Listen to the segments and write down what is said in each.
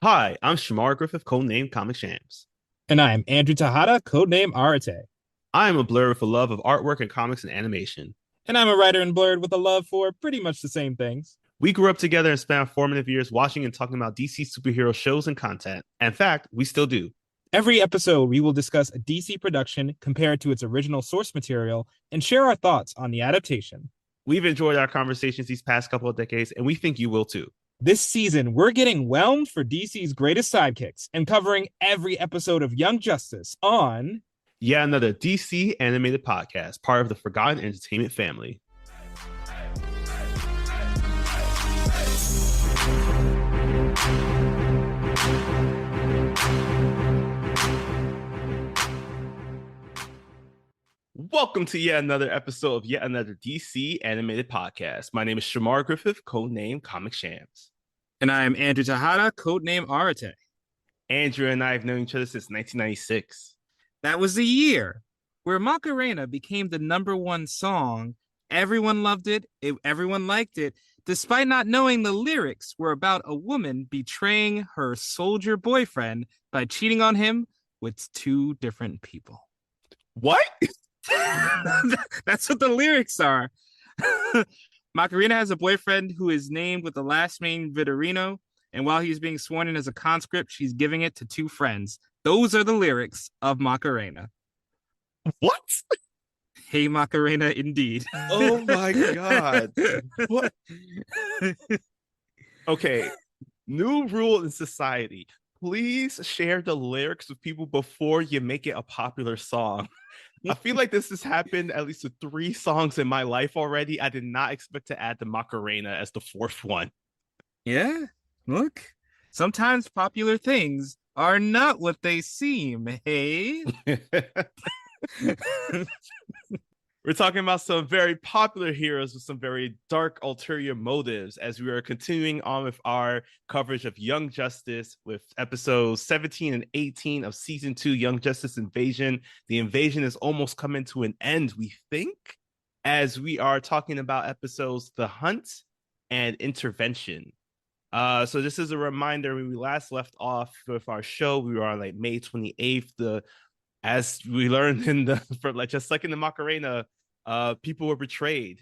Hi, I'm Shamar Griffith, codenamed Comic Shams. And I'm Andrew Tahada, codename Arate. I am a blur with a love of artwork and comics and animation. And I'm a writer in Blurred with a love for pretty much the same things. We grew up together and spent formative years watching and talking about DC superhero shows and content. In fact, we still do. Every episode, we will discuss a DC production compared to its original source material and share our thoughts on the adaptation. We've enjoyed our conversations these past couple of decades, and we think you will too. This season, we're getting whelmed for DC's greatest sidekicks and covering every episode of Young Justice on Yet another DC animated podcast, part of the Forgotten Entertainment family. Welcome to yet another episode of yet another DC animated podcast. My name is Shamar Griffith, codenamed Comic Shams. And I'm Andrew Tahada, codename Arate. Andrew and I have known each other since 1996. That was the year where Macarena became the number one song. Everyone loved it, everyone liked it, despite not knowing the lyrics were about a woman betraying her soldier boyfriend by cheating on him with two different people. What? That's what the lyrics are. Macarena has a boyfriend who is named with the last name Vitorino, and while he's being sworn in as a conscript, she's giving it to two friends. Those are the lyrics of Macarena. What? Hey, Macarena, indeed. Oh my God. What? Okay. New rule in society. Please share the lyrics with people before you make it a popular song. I feel like this has happened at least with 3 songs in my life already. I did not expect to add the Macarena as the 4th one. Yeah, look, sometimes popular things are not what they seem, hey? We're talking about some very popular heroes with some very dark ulterior motives as we are continuing on with our coverage of Young Justice with episodes 17 and 18 of season 2 Young Justice Invasion. The invasion is almost coming to an end, we think, as we are talking about episodes The Hunt and Intervention. So this is a reminder when we last left off with our show, we were on like May 28th. As we learned in the for like just like in the Macarena, people were betrayed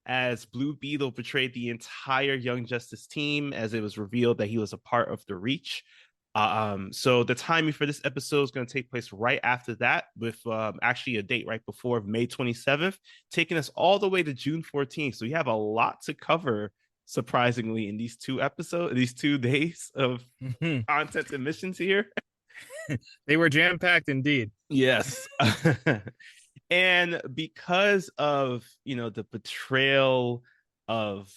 as Blue Beetle betrayed the entire Young Justice team as it was revealed that he was a part of the Reach. So the timing for this episode is going to take place right after that, with actually a date right before May 27th, taking us all the way to June 14th. So we have a lot to cover, surprisingly, in these 2 days of content and missions here. They were jam-packed indeed. Yes. And because of, the betrayal of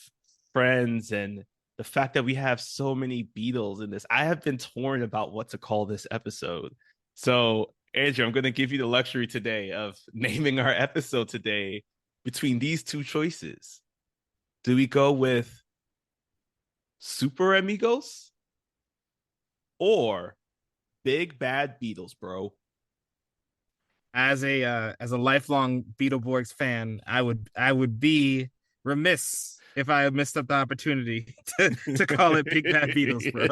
friends and the fact that we have so many Beatles in this, I have been torn about what to call this episode. So, Andrew, I'm going to give you the luxury today of naming our episode today between these 2 choices. Do we go with Super Amigos or Big Bad Beatles, bro? As a lifelong Beetleborgs fan, I would be remiss if I missed up the opportunity to call it Big Bad Beatles, bro.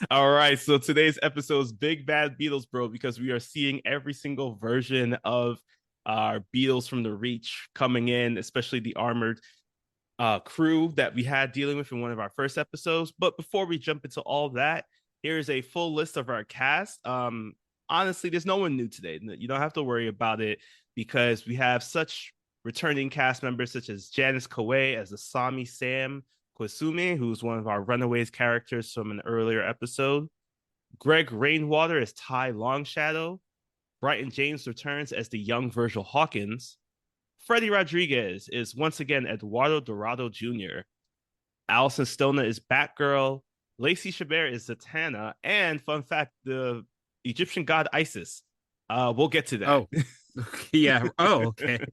All right, so today's episode is Big Bad Beatles, bro, because we are seeing every single version of our Beatles from the Reach coming in, especially the armored crew that we had dealing with in one of our first episodes. But before we jump into all that, here's a full list of our cast. Honestly, there's no one new today. You don't have to worry about it because we have such returning cast members such as Janice Koei as Asami Sam Koizumi, who's one of our Runaways characters from an earlier episode. Greg Rainwater as Ty Longshadow. Brighton James returns as the young Virgil Hawkins. Freddie Rodriguez is once again Eduardo Dorado Jr. Allison Stoner is Batgirl. Lacey Chabert is Zatanna. And fun fact, the Egyptian god Isis. We'll get to that. Oh, yeah. Oh, okay.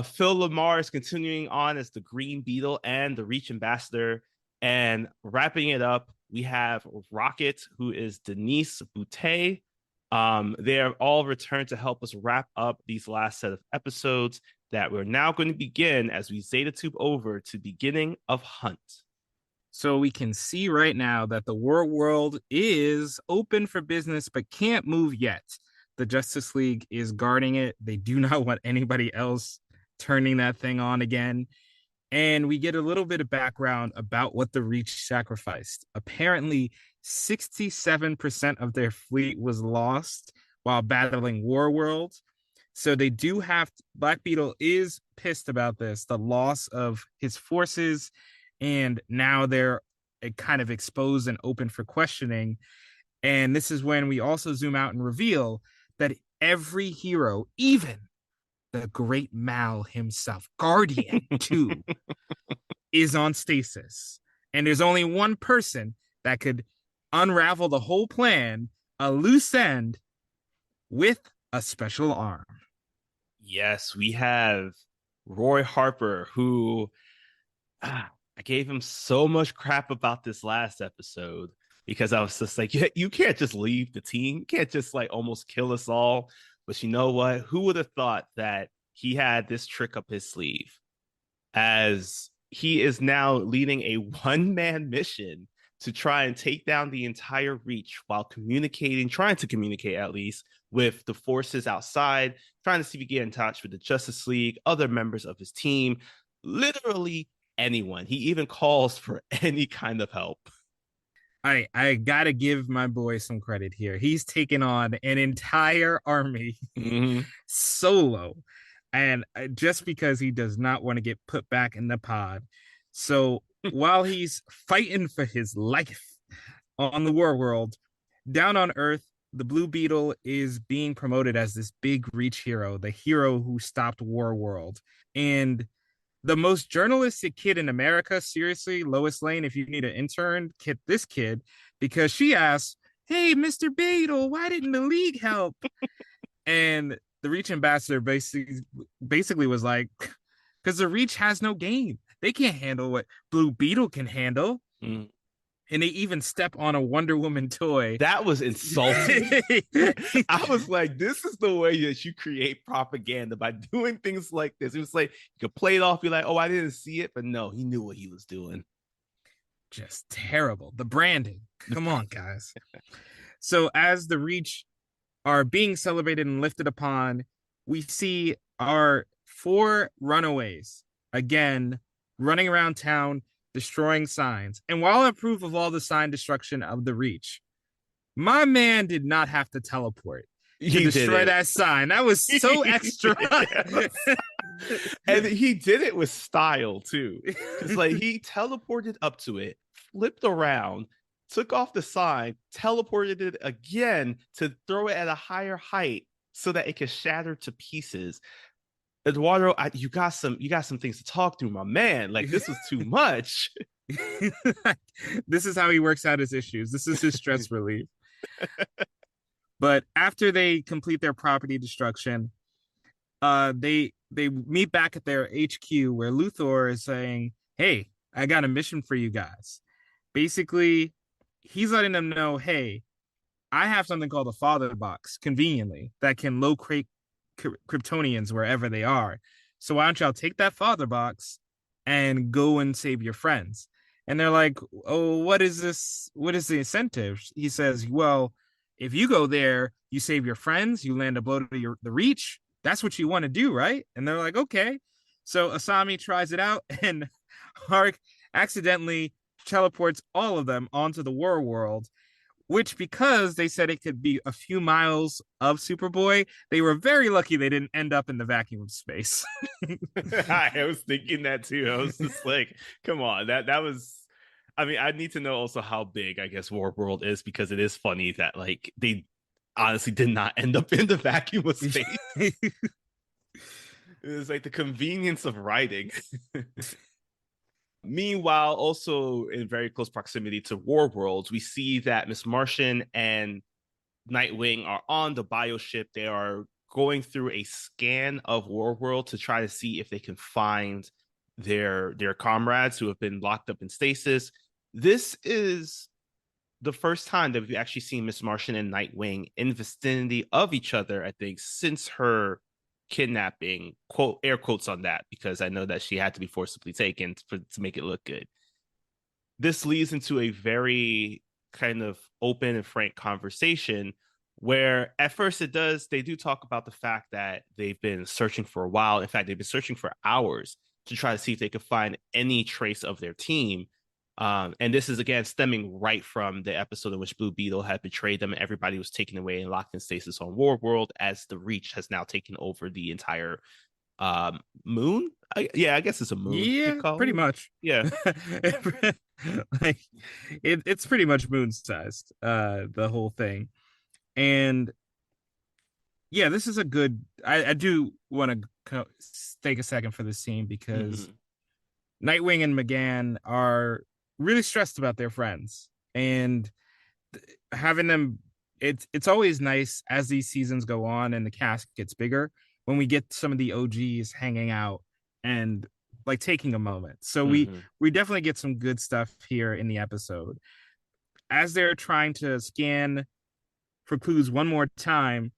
Phil Lamar is continuing on as the Green Beetle and the Reach Ambassador. And wrapping it up, we have Rocket, who is Denise Boutte. They are all returned to help us wrap up these last set of episodes that we're now going to begin as we Zeta Tube over to beginning of Hunt. So we can see right now that the war world is open for business but can't move yet. The Justice League is guarding it. They do not want anybody else turning that thing on again. And we get a little bit of background about what the Reach sacrificed. Apparently, 67% of their fleet was lost while battling Warworld. So they do have Black Beetle is pissed about this, the loss of his forces, and now they're kind of exposed and open for questioning. And this is when we also zoom out and reveal that every hero, even the great Mal himself, Guardian too, is on stasis. And there's only one person that could unravel the whole plan, a loose end with a special arm. Yes, we have Roy Harper, who I gave him so much crap about this last episode because I was just like, yeah, you can't just leave the team. You can't just like almost kill us all. But you know what? Who would have thought that he had this trick up his sleeve? As he is now leading a one-man mission to try and take down the entire Reach while communicating, trying to communicate at least with the forces outside, trying to see if he can get in touch with the Justice League, other members of his team, literally anyone. He even calls for any kind of help. I gotta give my boy some credit here. He's taken on an entire army Mm-hmm. solo, and just because he does not want to get put back in the pod. So while he's fighting for his life on the war world, down on Earth, the Blue Beetle is being promoted as this big Reach hero, the hero who stopped War World, and the most journalistic kid in America. Seriously, Lois Lane, if you need an intern, get this kid because she asks, "Hey, Mr. Beetle, why didn't the league help?" And the Reach ambassador basically was like, "Because the Reach has no game. They can't handle what Blue Beetle can handle." Mm. And they even step on a Wonder Woman toy. That was insulting. I was like, this is the way that you create propaganda by doing things like this. It was like you could play it off, be like, oh, I didn't see it, but no, he knew what he was doing. Just terrible. The branding. Come on, guys. So as the Reach are being celebrated and lifted upon, we see our four runaways again running around town, destroying signs. And while I approve of all the sign destruction of the Reach, my man did not have to teleport to He did destroy it. that sign. That was so extra. And he did it with style too. Because like he teleported up to it, flipped around, took off the sign, teleported it again to throw it at a higher height so that it could shatter to pieces. Eduardo, you got some things to talk through, my man. Like this was too much. This is how he works out his issues. This is his stress relief. But after they complete their property destruction, they meet back at their HQ where Luthor is saying, "Hey, I got a mission for you guys." Basically, he's letting them know, "Hey, I have something called a father box, conveniently, that can locate Kryptonians wherever they are. So why don't y'all take that father box and go and save your friends?" And they're like, "Oh, what is this? What is the incentive?" He says, "Well, if you go there, you save your friends, you land a blow to the Reach. That's what you want to do, right?" And they're like, "Okay." So Asami tries it out, and Hark accidentally teleports all of them onto the war world, which, because they said it could be a few miles of Superboy, they were very lucky they didn't end up in the vacuum of space. I was thinking that too. I was just like, come on, that was. I mean, I need to know also how big I guess War World is because it is funny that like they honestly did not end up in the vacuum of space. It was like the convenience of writing. Meanwhile, also in very close proximity to War Worlds, we see that Miss Martian and Nightwing are on the bioship. They are going through a scan of War World to try to see if they can find their comrades who have been locked up in stasis. This is the first time that we've actually seen Miss Martian and Nightwing in vicinity of each other, I think, since her kidnapping, quote air quotes on that, because I know that she had to be forcibly taken to make it look good. this leads into a very kind of open and frank conversation where at first they do talk about the fact that they've been searching for a while. In fact, they've been searching for hours to try to see if they could find any trace of their team. And this is again stemming right from the episode in which Blue Beetle had betrayed them and everybody was taken away and locked in stasis on War World as the Reach has now taken over the entire moon. Yeah, I guess it's a moon you Yeah, call pretty it. much. Yeah. Like it's pretty much moon sized, the whole thing. And yeah, this is a good. I do want to take a second for this scene because Mm-hmm. Nightwing and McGann are really stressed about their friends, and having them. It's always nice as these seasons go on and the cast gets bigger when we get some of the OGs hanging out and like taking a moment. So Mm-hmm. we definitely get some good stuff here in the episode as they're trying to scan for clues one more time.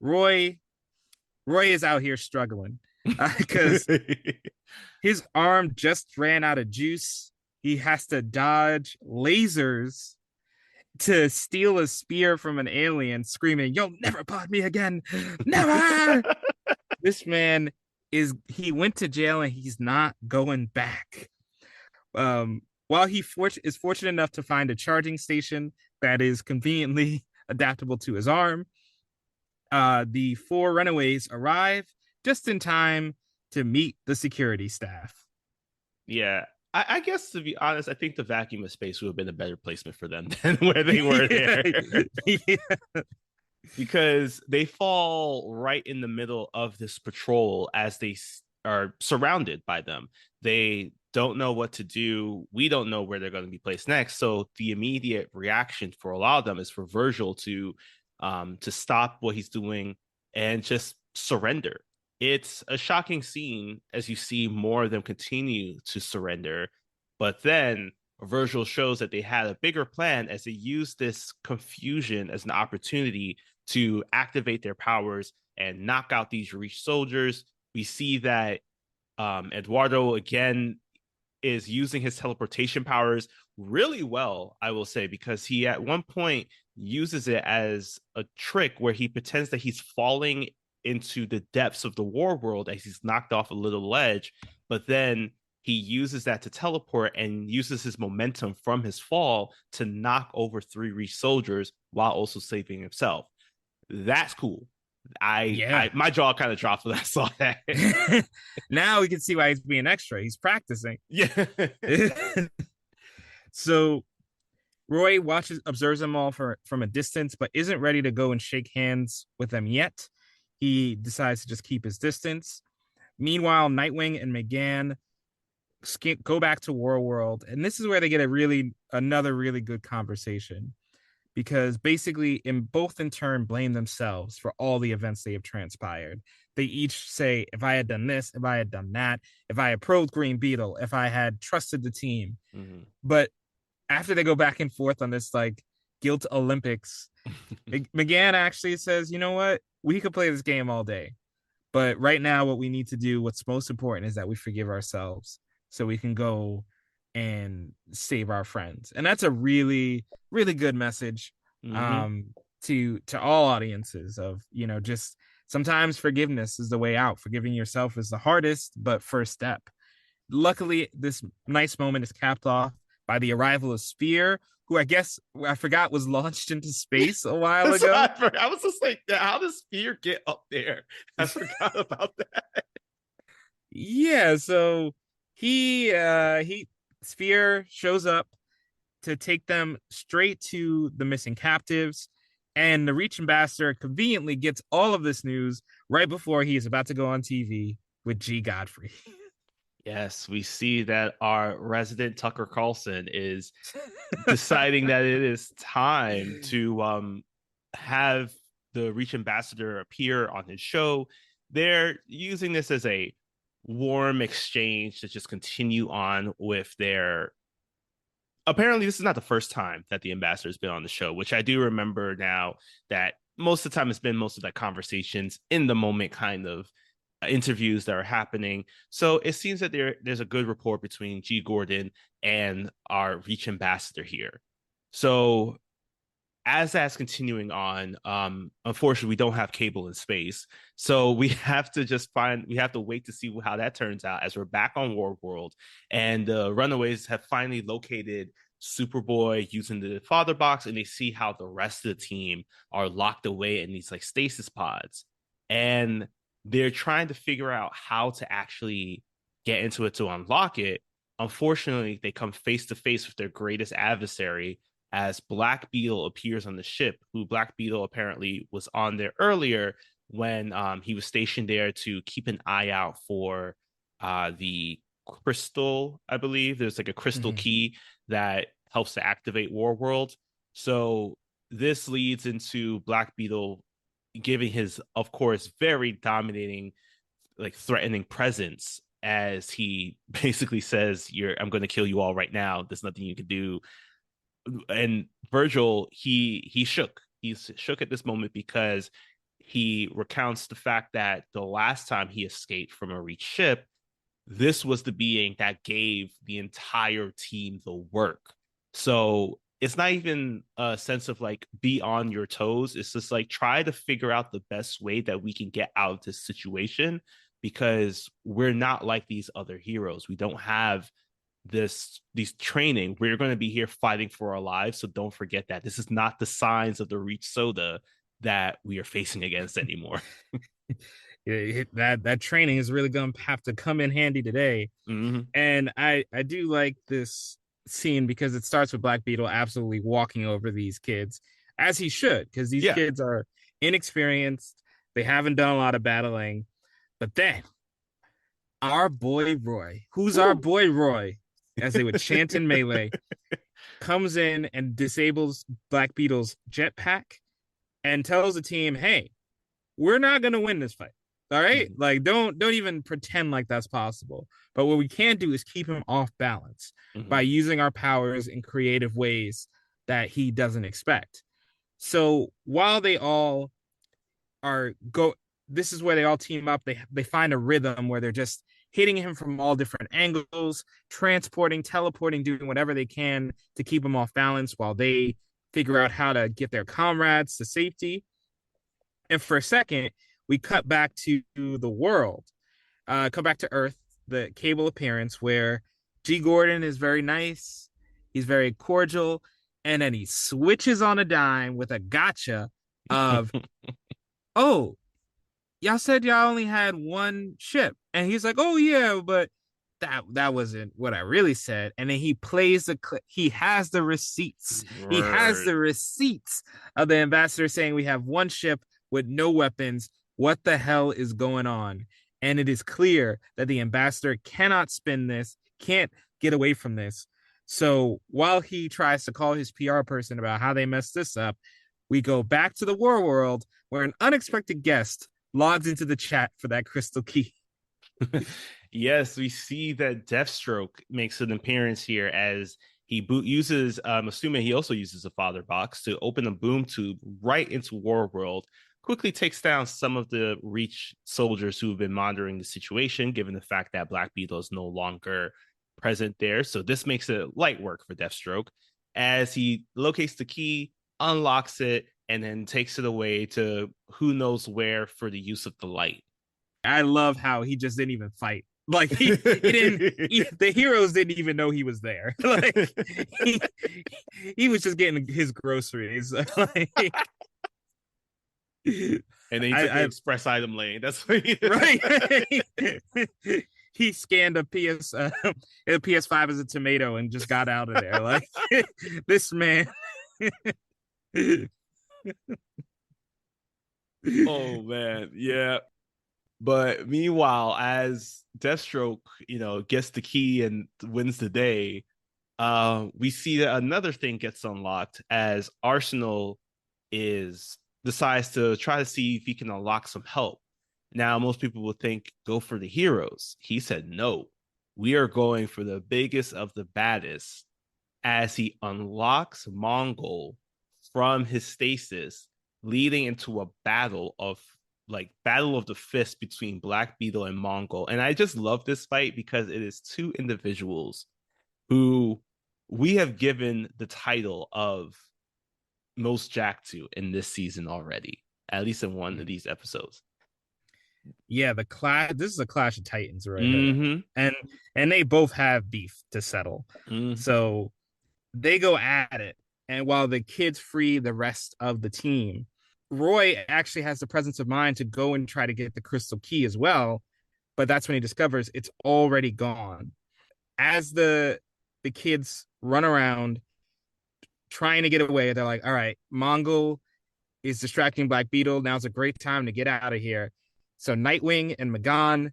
Roy Roy is out here struggling because his arm just ran out of juice. He has to dodge lasers to steal a spear from an alien, screaming, "You'll never pot me again! Never!" This man he went to jail and he's not going back. While is fortunate enough to find a charging station that is conveniently adaptable to his arm, the four runaways arrive just in time to meet the security staff. Yeah. I guess to be honest, I think the vacuum of space would have been a better placement for them than where they were there. Yeah. Because they fall right in the middle of this patrol as they are surrounded by them. They don't know what to do. We don't know where they're going to be placed next. So the immediate reaction for a lot of them is for Virgil to stop what he's doing and just surrender. It's a shocking scene as you see more of them continue to surrender. But then Virgil shows that they had a bigger plan as they used this confusion as an opportunity to activate their powers and knock out these Reach soldiers. We see that Eduardo again is using his teleportation powers really well, I will say, because he at one point uses it as a trick where he pretends that he's falling into the depths of the war world as he's knocked off a little ledge, but then he uses that to teleport and uses his momentum from his fall to knock over three Reach soldiers while also saving himself. That's cool. Yeah. My jaw kind of dropped when I saw that. Now we can see why he's being extra. He's practicing. Yeah. So Roy observes them all from a distance, but isn't ready to go and shake hands with them yet. He decides to just keep his distance. Meanwhile, Nightwing and McGann go back to War World, and this is where they get another really good conversation, because basically both in turn blame themselves for all the events they have transpired. They each say, if I had done this, if I had done that, if I had probed Green Beetle, if I had trusted the team. Mm-hmm. But after they go back and forth on this like guilt Olympics, McGann actually says, you know what? We could play this game all day. But right now, what we need to do, what's most important is that we forgive ourselves so we can go and save our friends. And that's a really, really good message to all audiences of, just sometimes forgiveness is the way out. Forgiving yourself is the hardest, but first step. Luckily, this nice moment is capped off by the arrival of Spear, who I forgot was launched into space a while ago. I was just like, how does Spear get up there? I forgot about that. Yeah, so Spear shows up to take them straight to the missing captives, and the Reach ambassador conveniently gets all of this news right before he is about to go on TV with G. Godfrey. Yes, we see that our resident Tucker Carlson is deciding that it is time to have the Reach ambassador appear on his show. They're using this as a warm exchange to just continue on with their. Apparently, this is not the first time that the ambassador has been on the show, which I do remember now that most of the time it's been most of that conversations in the moment kind of interviews that are happening. So it seems that there's a good rapport between G. Gordon and our Reach ambassador here. So as that's continuing on, unfortunately, we don't have cable in space, so we have to we have to wait to see how that turns out. As we're back on War World, and the Runaways have finally located Superboy using the father box, and they see how the rest of the team are locked away in these like stasis pods, and they're trying to figure out how to actually get into it to unlock it. Unfortunately, they come face to face with their greatest adversary, as Black Beetle appears on the ship, who Black Beetle apparently was on there earlier when he was stationed there to keep an eye out for the crystal, I believe. There's like a crystal Mhm. key that helps to activate War World. So this leads into Black Beetle giving his, of course, very dominating, like threatening presence as he basically says, I'm going to kill you all right now. There's nothing you can do. And Virgil, he shook. He's shook at this moment because he recounts the fact that the last time he escaped from a Reach ship, this was the being that gave the entire team the work. So it's not even a sense of like be on your toes. It's just like try to figure out the best way that we can get out of this situation, because we're not like these other heroes. We don't have these training. We're going to be here fighting for our lives. So don't forget that this is not the signs of the Reach soda that we are facing against anymore. That training is really going to have to come in handy today. Mm-hmm. And I do like this scene because it starts with Black Beetle absolutely walking over these kids, as he should, because these Yeah. kids are inexperienced. They haven't done a lot of battling. But then our boy Roy, who's our Woo. boy Roy, as they would chant in melee, comes in and disables Black Beetle's jetpack and tells the team, "Hey, we're not going to win this fight. All right? Mm-hmm. Like don't even pretend like that's possible. But what we can do is keep him off balance Mm-hmm. by using our powers in creative ways that he doesn't expect." So while they all are go this is where they all team up. They find a rhythm where they're just hitting him from all different angles, transporting, teleporting, doing whatever they can to keep him off balance while they figure out how to get their comrades to safety. And for a second, we cut back to the world, come back to Earth, the cable appearance where G. Gordon is very nice. He's very cordial. And then he switches on a dime with a gotcha of, "Oh, y'all said y'all only had one ship." And he's like, "Oh yeah, but that wasn't what I really said." And then he plays the clip. He has the receipts. He has Right. the receipts of the ambassador saying we have one ship with no weapons. What the hell is going on? And it is clear that the ambassador cannot spin this, can't get away from this. So while he tries to call his PR person about how they messed this up, we go back to the war world where an unexpected guest logs into the chat for that crystal key. Yes, we see that Deathstroke makes an appearance here as he uses, I'm assuming he also uses a father box to open a boom tube right into War World, quickly takes down some of the Reach soldiers who have been monitoring the situation, given the fact that Black Beetle is no longer present there. So this makes it light work for Deathstroke as he locates the key, unlocks it, and then takes it away to who knows where for the use of the light. I love how he just didn't even fight. Like he didn't. The heroes didn't even know he was there. Like he, he was just getting his groceries. Like, And then he took the I express item lane. That's what he right. He scanned a PS5 as a tomato and just got out of there. Like this man. Oh man, yeah. But meanwhile, as Deathstroke, gets the key and wins the day, we see that another thing gets unlocked as Arsenal is decides to try to see if he can unlock some help. Now, most people would think go for the heroes. He said no. We are going for the biggest of the baddest as he unlocks Mongol from his stasis, leading into a battle of like battle of the fist between Black Beetle and Mongol. And I just love this fight because it is two individuals who we have given the title of most jacked to in this season already, at least in one of these episodes. Yeah, the clash. This is a clash of titans right here, Mm-hmm. and they both have beef to settle. Mm-hmm. So they go at it, and while the kids free the rest of the team, Roy actually has the presence of mind to go and try to get the crystal key as well. But that's when he discovers it's already gone. As the kids run around trying to get away, they're like, "All right, Mongol is distracting Black Beetle. Now's a great time to get out of here." So Nightwing and Magan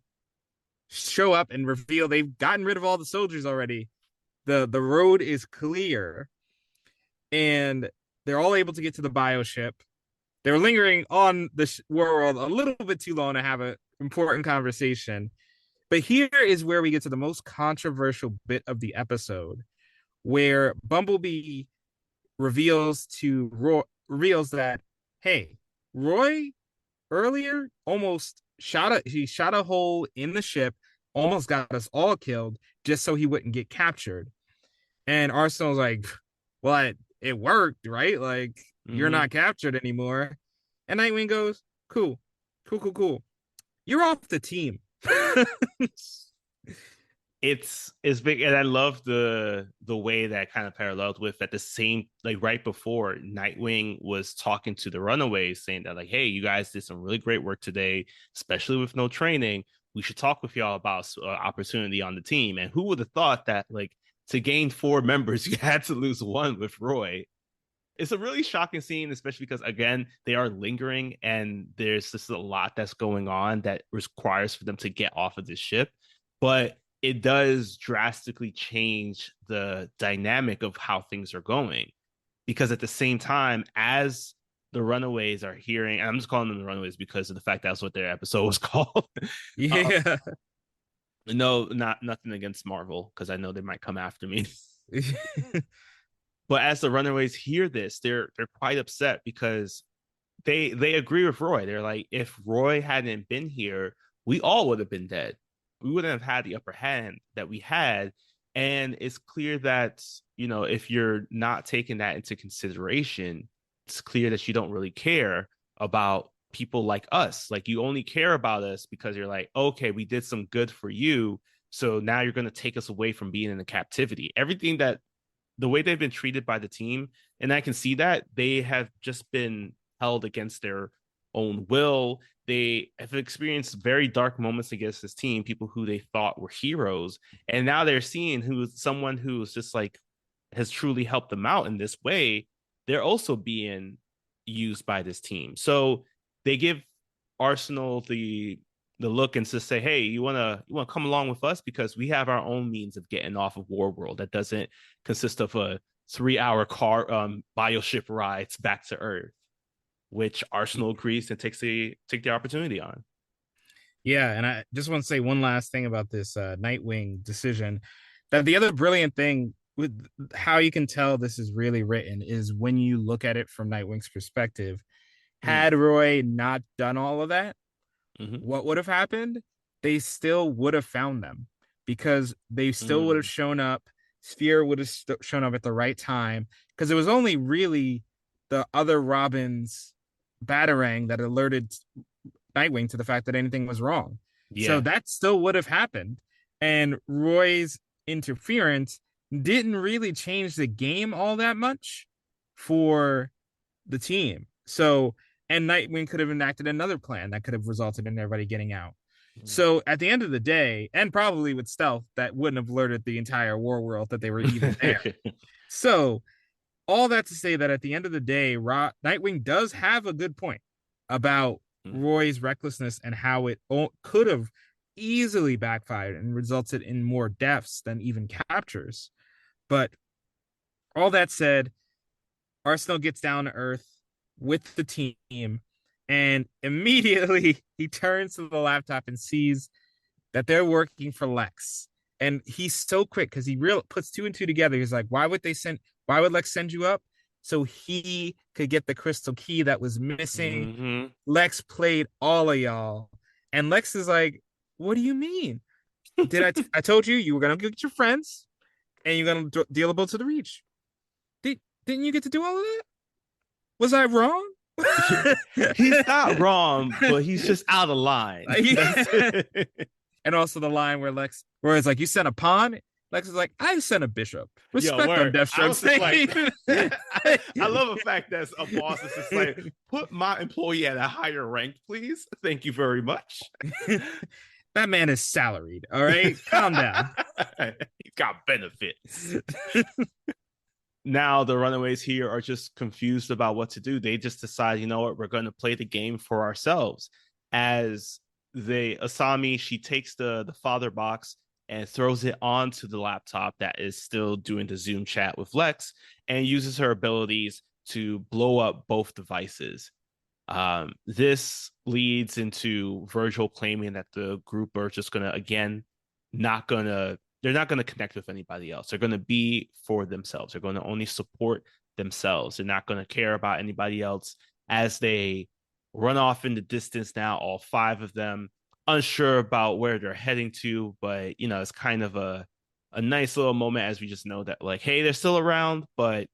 show up and reveal they've gotten rid of all the soldiers already. The road is clear, and they're all able to get to the bioship. They're lingering on the world a little bit too long to have an important conversation. But here is where we get to the most controversial bit of the episode, where Bumblebee reveals that, hey, Roy earlier almost shot a hole in the ship, almost got us all killed just so he wouldn't get captured. And Arsenal's like, well, it worked, right? Like, you're Mm-hmm. not captured anymore. And Nightwing goes, cool, cool, cool, cool. You're off the team. It's big, and I love the way that kind of paralleled with at the same, like right before Nightwing was talking to the Runaways, saying that like, hey, you guys did some really great work today, especially with no training. We should talk with y'all about opportunity on the team. And who would have thought that like to gain four members, you had to lose one with Roy? It's a really shocking scene, especially because again, they are lingering and there's just a lot that's going on that requires for them to get off of this ship. But it does drastically change the dynamic of how things are going. Because at the same time, as the Runaways are hearing, and I'm just calling them the Runaways because of the fact that's what their episode was called. uh, Yeah. no, not nothing against Marvel, because I know they might come after me. But as the Runaways hear this, they're quite upset because they agree with Roy. They're like, if Roy hadn't been here, we all would have been dead. We wouldn't have had the upper hand that we had. And it's clear that, you know, if you're not taking that into consideration, it's clear that you don't really care about people like us. Like you only care about us because you're like, okay, we did some good for you. So now you're going to take us away from being in the captivity. Everything that the way they've been treated by the team, and I can see that they have just been held against their own will. They have experienced very dark moments against this team, people who they thought were heroes, and now they're seeing who's someone who's just like has truly helped them out in this way. They're also being used by this team, so they give Arsenal the look and just say, "Hey, you wanna come along with us because we have our own means of getting off of Warworld that doesn't consist of a 3 hour car bioship rides back to Earth," which Arsenal agrees and take the opportunity on. Yeah, and I just want to say one last thing about this Nightwing decision. That the other brilliant thing with how you can tell this is really written is when you look at it from Nightwing's perspective. Mm. Had Roy not done all of that, Mm-hmm. what would have happened? They still would have found them because they still would have Mm. shown up. Sphere would have shown up at the right time because it was only really the other Robins batarang that alerted Nightwing to the fact that anything was wrong. So Yeah. that still would have happened. And Roy's interference didn't really change the game all that much for the team. So, and Nightwing could have enacted another plan that could have resulted in everybody getting out. Mm. So at the end of the day, and probably with stealth, that wouldn't have alerted the entire war world that they were even there. So all that to say that at the end of the day, Nightwing does have a good point about Roy's recklessness and how it could have easily backfired and resulted in more deaths than even captures. But all that said, Arsenal gets down to earth with the team, and immediately he turns to the laptop and sees that they're working for Lex. And he's so quick because he puts two and two together. He's like, why would Lex send you up? so he could get the crystal key that was missing. Hmm. Lex played all of y'all. And Lex is like, what do you mean? I told you you were gonna get your friends and you're gonna dealable to the reach. Didn't you get to do all of that? Was I wrong? He's not wrong, but he's just out of line. That's Yeah. it. And also the line where it's like, you sent a pawn. Lex is like, I sent a bishop. Yo, Respect on word. I Deathstroke's was just like, name. I love the fact that a boss is just like, put my employee at a higher rank, please. Thank you very much. That man is salaried. All right, calm down. He's got benefits. Now the runaways here are just confused about what to do. They just decide, you know what, we're going to play the game for ourselves. As Asami, she takes the father box and throws it onto the laptop that is still doing the Zoom chat with Lex, and uses her abilities to blow up both devices. This leads into Virgil claiming that the group are just gonna again not gonna they're not gonna connect with anybody else. They're gonna be for themselves. They're gonna only support themselves. They're not gonna care about anybody else as they run off in the distance now, all five of them, unsure about where they're heading to, but it's kind of a nice little moment as we just know that like, hey, they're still around, but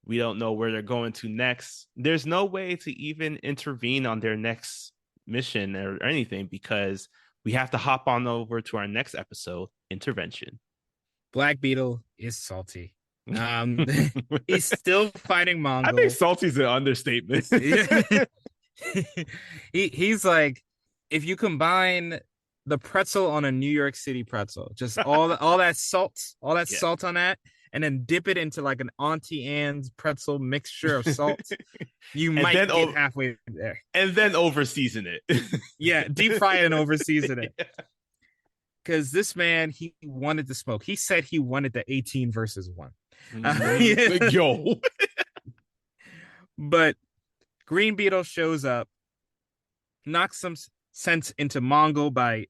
we don't know where they're going to next. There's no way to even intervene on their next mission or anything because we have to hop on over to our next episode, Intervention. Black Beetle is salty. Um, he's still fighting I think Mongol. salty's an understatement. He's like, if you combine the pretzel on a New York City pretzel, just all that Yeah. salt on that, and then dip it into like an Auntie Anne's pretzel mixture of salt, you and might then get halfway there. and then over season it. Yeah, deep fry it and over season it. Because this man, he wanted to smoke. He said he wanted the 18 versus 1. Yeah. Yo. But Green Beetle shows up, knocks some sense into Mongol by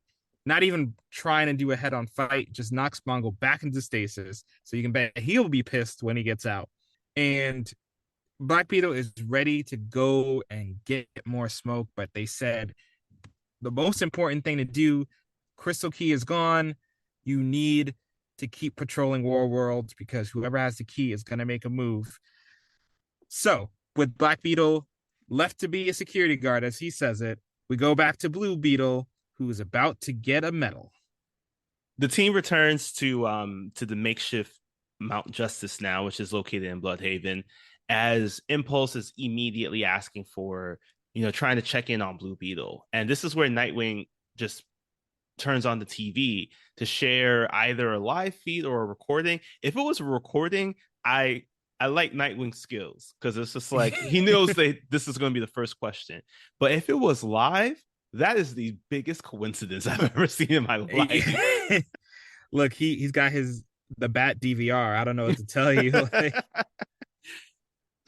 not even trying to do a head-on fight, just knocks Mongol back into stasis. So you can bet he'll be pissed when he gets out. And Black Beetle is ready to go and get more smoke, but they said the most important thing to do, Crystal Key is gone. You need to keep patrolling War Worlds because whoever has the key is going to make a move. So, with Black Beetle left to be a security guard, as he says it, we go back to Blue Beetle, who is about to get a medal. The team returns to the makeshift Mount Justice now, which is located in Bloodhaven, as Impulse is immediately asking for, trying to check in on Blue Beetle. And this is where Nightwing just turns on the TV to share either a live feed or a recording. If it was a recording, I like Nightwing's skills because it's just like he knows that this is going to be the first question. But if it was live, that is the biggest coincidence I've ever seen in my life. Look, he's got the Bat DVR. I don't know what to tell you.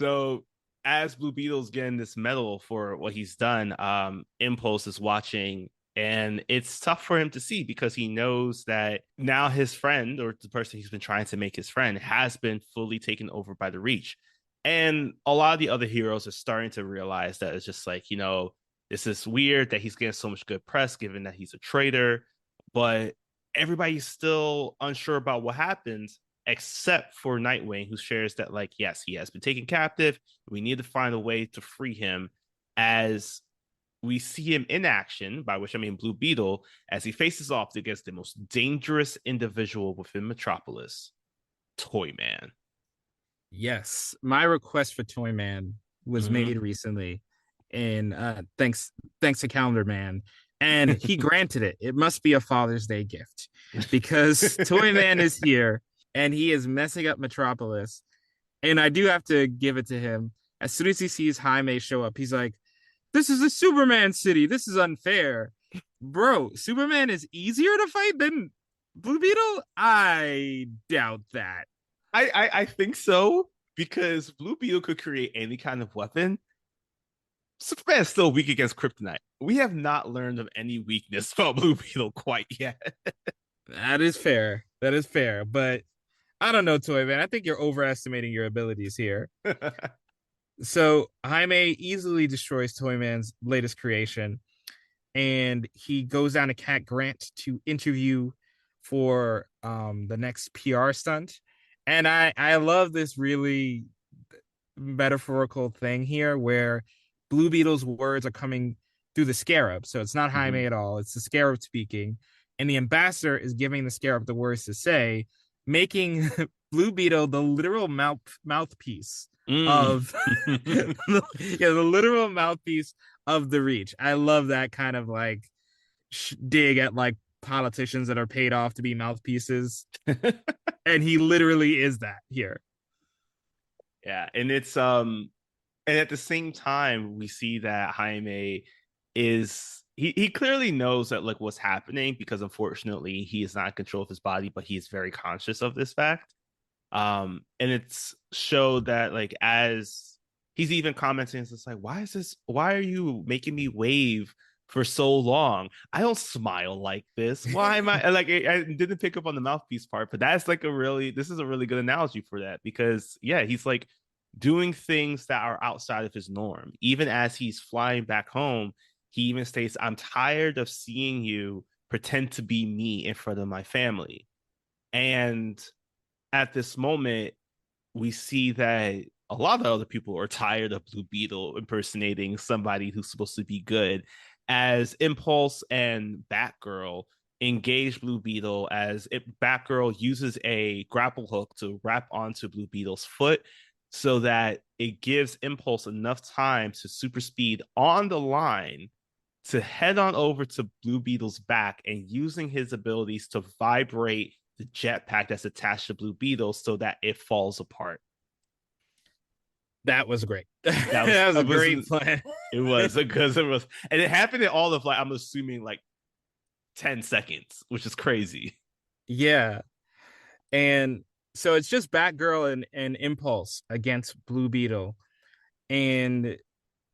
So as Blue Beetle's getting this medal for what he's done, Impulse is watching, and it's tough for him to see because he knows that now his friend, or the person he's been trying to make his friend, has been fully taken over by the Reach. And a lot of the other heroes are starting to realize that it's just like, this is weird that he's getting so much good press given that he's a traitor, but everybody's still unsure about what happens except for Nightwing, who shares that, like, yes, he has been taken captive. We need to find a way to free him, as we see him in action, by which I mean Blue Beetle, as he faces off against the most dangerous individual within Metropolis, Toyman. Yes, my request for Toyman was made recently, and thanks to Calendar Man, and he granted it. It must be a Father's Day gift because Toyman is here and he is messing up Metropolis. And I do have to give it to him. As soon as he sees Jaime show up, he's like, "This is a Superman city. This is unfair." Bro, Superman is easier to fight than Blue Beetle? I doubt that. I think so, because Blue Beetle could create any kind of weapon. Superman is still weak against kryptonite. We have not learned of any weakness about Blue Beetle quite yet. That is fair. But I don't know, Toy Man. I think you're overestimating your abilities here. So Jaime easily destroys Toy Man's latest creation, and he goes down to Cat Grant to interview for the next PR stunt. And I love this really metaphorical thing here where Blue Beetle's words are coming through the scarab. So it's not Jaime Mhm. at all. It's the scarab speaking. And the ambassador is giving the scarab the words to say, making Blue Beetle the literal mouthpiece Mm. of the literal mouthpiece of the Reach. I love that kind of like dig at like politicians that are paid off to be mouthpieces. And he literally is that here. Yeah, and at the same time we see that Jaime is he clearly knows that like what's happening because unfortunately he is not in control of his body, but he is very conscious of this fact. And it's showed that like as he's even commenting, it's like, why are you making me wave for so long? I don't smile like this. Why am I like I didn't pick up on the mouthpiece part, but that's like this is a really good analogy for that because yeah, he's like doing things that are outside of his norm. Even as he's flying back home, he even states, I'm tired of seeing you pretend to be me in front of my family. And at this moment, we see that a lot of other people are tired of Blue Beetle impersonating somebody who's supposed to be good, as Impulse and Batgirl engage Blue Beetle as Batgirl uses a grapple hook to wrap onto Blue Beetle's foot so that it gives Impulse enough time to super speed on the line to head on over to Blue Beetle's back and using his abilities to vibrate the jetpack that's attached to Blue Beetle so that it falls apart. That was great. That was That was a it was great plan. it was because it was and it happened in all of like I'm assuming like 10 seconds, which is crazy. Yeah. And so it's just Batgirl and Impulse against Blue Beetle. And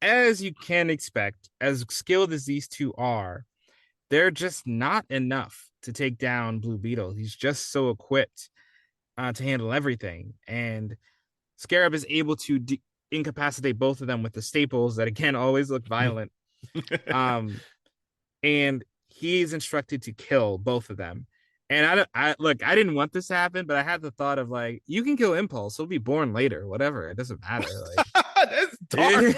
as you can expect, as skilled as these two are, they're just not enough to take down Blue Beetle. He's just so equipped to handle everything. And Scarab is able to incapacitate both of them with the staples that, again, always look violent. Um, and he's instructed to kill both of them. And I look, I didn't want this to happen, but I had the thought of like, you can kill Impulse; he'll be born later, whatever. It doesn't matter. Like, That's dark.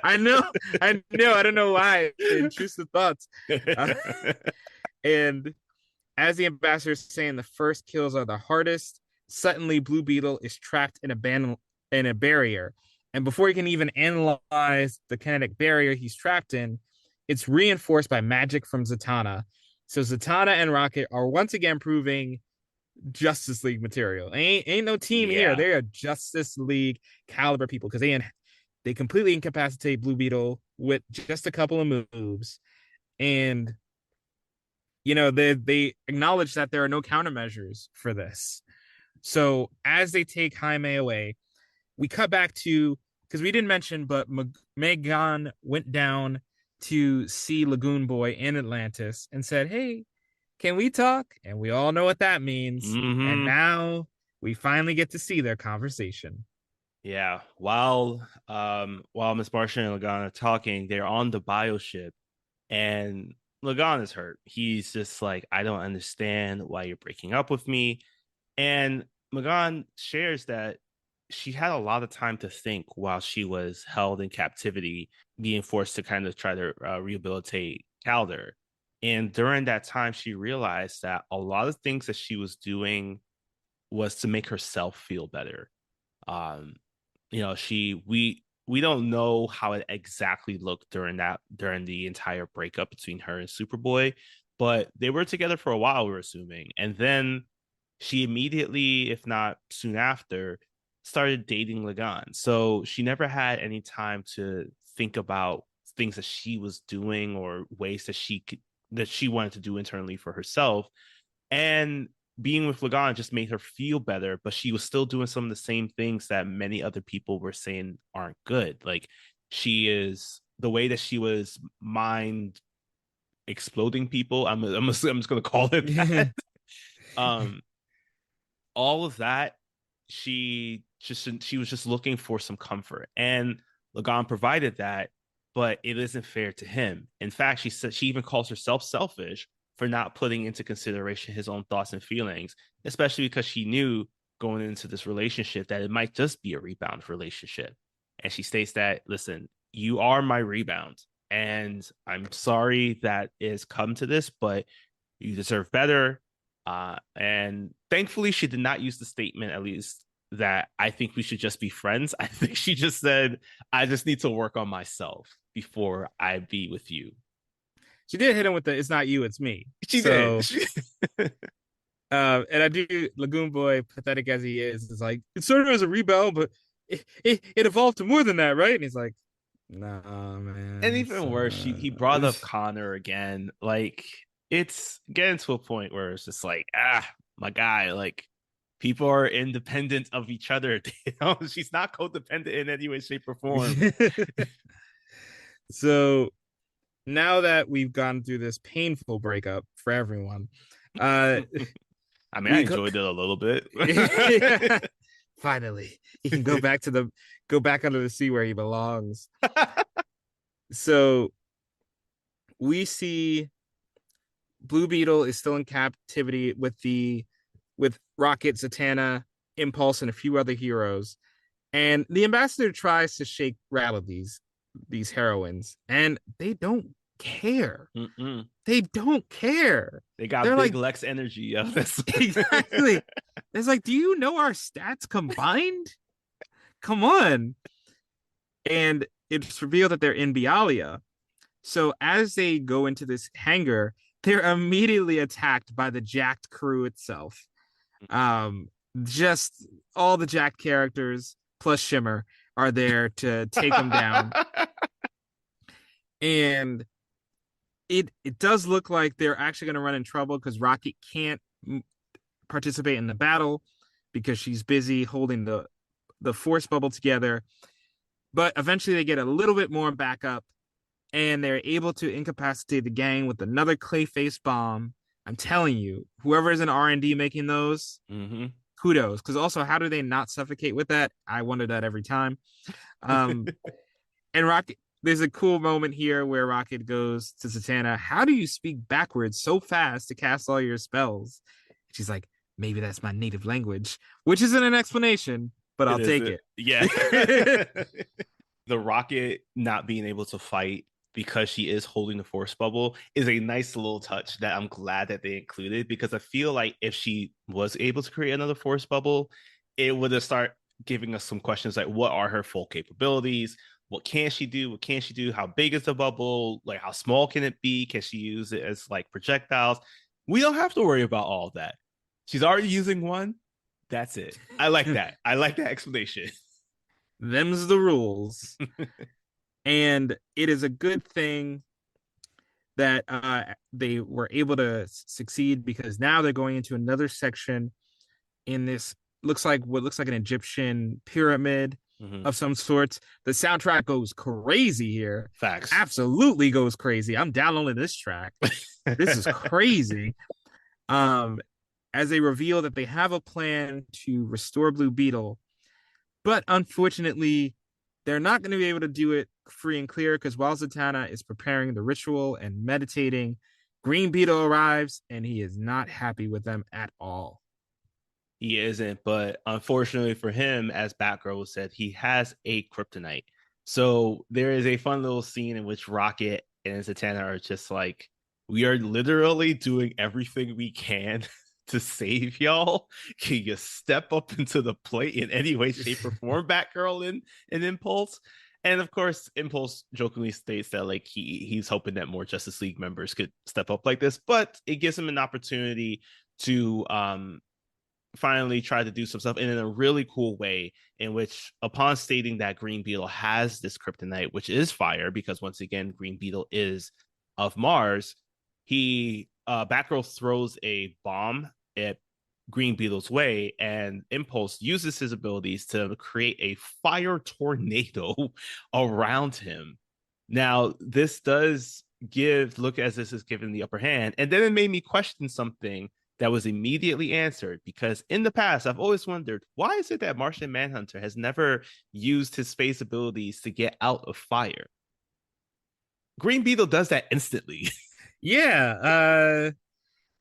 I know, I don't know why. Intrusive thoughts. Uh, and as the ambassador is saying, the first kills are the hardest. Suddenly, Blue Beetle is trapped in a barrier, and before he can even analyze the kinetic barrier he's trapped in, it's reinforced by magic from Zatanna. So Zatanna and Rocket are once again proving Justice League material. Ain't no team here. Yeah. They are Justice League caliber people because they completely incapacitate Blue Beetle with just a couple of moves, and they acknowledge that there are no countermeasures for this. So as they take Jaime away, we cut back to because we didn't mention, but Megan went down to see Lagoon Boy in Atlantis and said, "Hey, can we talk?" And we all know what that means. And Hmm. now we finally get to see their conversation. Yeah. While Miss Martian and Lagan are talking, they're on the bioship and Lagan is hurt. He's just like, I don't understand why you're breaking up with me. And Magan shares that she had a lot of time to think while she was held in captivity, being forced to kind of try to rehabilitate Calder. And during that time, she realized that a lot of things that she was doing was to make herself feel better. Um, we don't know how it exactly looked during the entire breakup between her and Superboy, but they were together for a while, we're assuming. And then she immediately, if not soon after, started dating Lagan. So she never had any time to think about things that she was doing or ways that she wanted to do internally for herself. And being with Lagan just made her feel better, but she was still doing some of the same things that many other people were saying aren't good. Like she is the way that she was mind exploding people. I'm just gonna call it that. Um, all of that, she was just looking for some comfort, and Lagan provided that, but it isn't fair to him. In fact, she said she even calls herself selfish for not putting into consideration his own thoughts and feelings, especially because she knew going into this relationship that it might just be a rebound relationship. And she states that, listen, you are my rebound, and I'm sorry that it has come to this, but you deserve better. And thankfully, she did not use the statement, at least, that I think we should just be friends. I think she just said, I just need to work on myself before I be with you. She did hit him with the "It's not you, it's me." She did. So, and I do Lagoon Boy, pathetic as he is like it started as a rebound, but it evolved to more than that, right? And he's like, "Nah, And man." even worse, he brought up Connor again. Like, it's getting to a point where it's just like, my guy, like, people are independent of each other. She's not codependent in any way, shape, or form. So now that we've gone through this painful breakup for everyone, uh, I mean, I we go- enjoyed it a little bit. finally he can go back under the sea where he belongs. So we see Blue Beetle is still in captivity with Rocket, Zatanna, Impulse, and a few other heroes. And the ambassador tries to rattle these heroines, and they don't care. Mm-mm. They don't care. They got They're big like, Lex energy. Yeah, exactly. It's like, do you know our stats combined? Come on. And it's revealed that they're in Bialia. So as they go into this hangar, they're immediately attacked by the jacked crew itself. Um, just all the jacked characters plus Shimmer are there to take them down. And it does look like they're actually going to run in trouble because Rocket can't participate in the battle because she's busy holding the force bubble together. But eventually they get a little bit more backup and they're able to incapacitate the gang with another Clayface bomb. I'm telling you, whoever is in R&D making those, kudos. Because also, how do they not suffocate with that? I wonder that every time. And Rocket, there's a cool moment here where Rocket goes to Zatanna, how do you speak backwards so fast to cast all your spells? She's like, maybe that's my native language, which isn't an explanation, but I'll take it. Yeah. The Rocket not being able to fight because she is holding the force bubble is a nice little touch that I'm glad that they included, because I feel like if she was able to create another force bubble, it would have started giving us some questions like, what are her full capabilities? What can she do? What can she do? How big is the bubble? Like, how small can it be? Can she use it as like projectiles? We don't have to worry about all of that. She's already using one. That's it. I like that. I like that explanation. Them's the rules. And it is a good thing that they were able to succeed, because now they're going into another section in this what looks like an Egyptian pyramid of some sorts. The soundtrack goes crazy here. Facts. Absolutely goes crazy. I'm downloading this track. This is crazy. As they reveal that they have a plan to restore Blue Beetle, but unfortunately, they're not going to be able to do it free and clear, because while Zatanna is preparing the ritual and meditating, Green Beetle arrives and he is not happy with them at all. He isn't, but unfortunately for him, as Batgirl said, he has a kryptonite. So there is a fun little scene in which Rocket and Zatanna are just like, we are literally doing everything we can to save y'all. Can you step up into the plate in any way, shape, or form, Batgirl and Impulse? And of course, Impulse jokingly states that like he's hoping that more Justice League members could step up like this, but it gives him an opportunity to finally try to do some stuff, and in a really cool way, in which upon stating that Green Beetle has this kryptonite, which is fire, because once again, Green Beetle is of Mars, he Batgirl throws a bomb at Green Beetle's way, and Impulse uses his abilities to create a fire tornado around him. Now, this does look as this is given the upper hand, and then it made me question something that was immediately answered because in the past, I've always wondered why is it that Martian Manhunter has never used his space abilities to get out of fire? Green Beetle does that instantly. Yeah,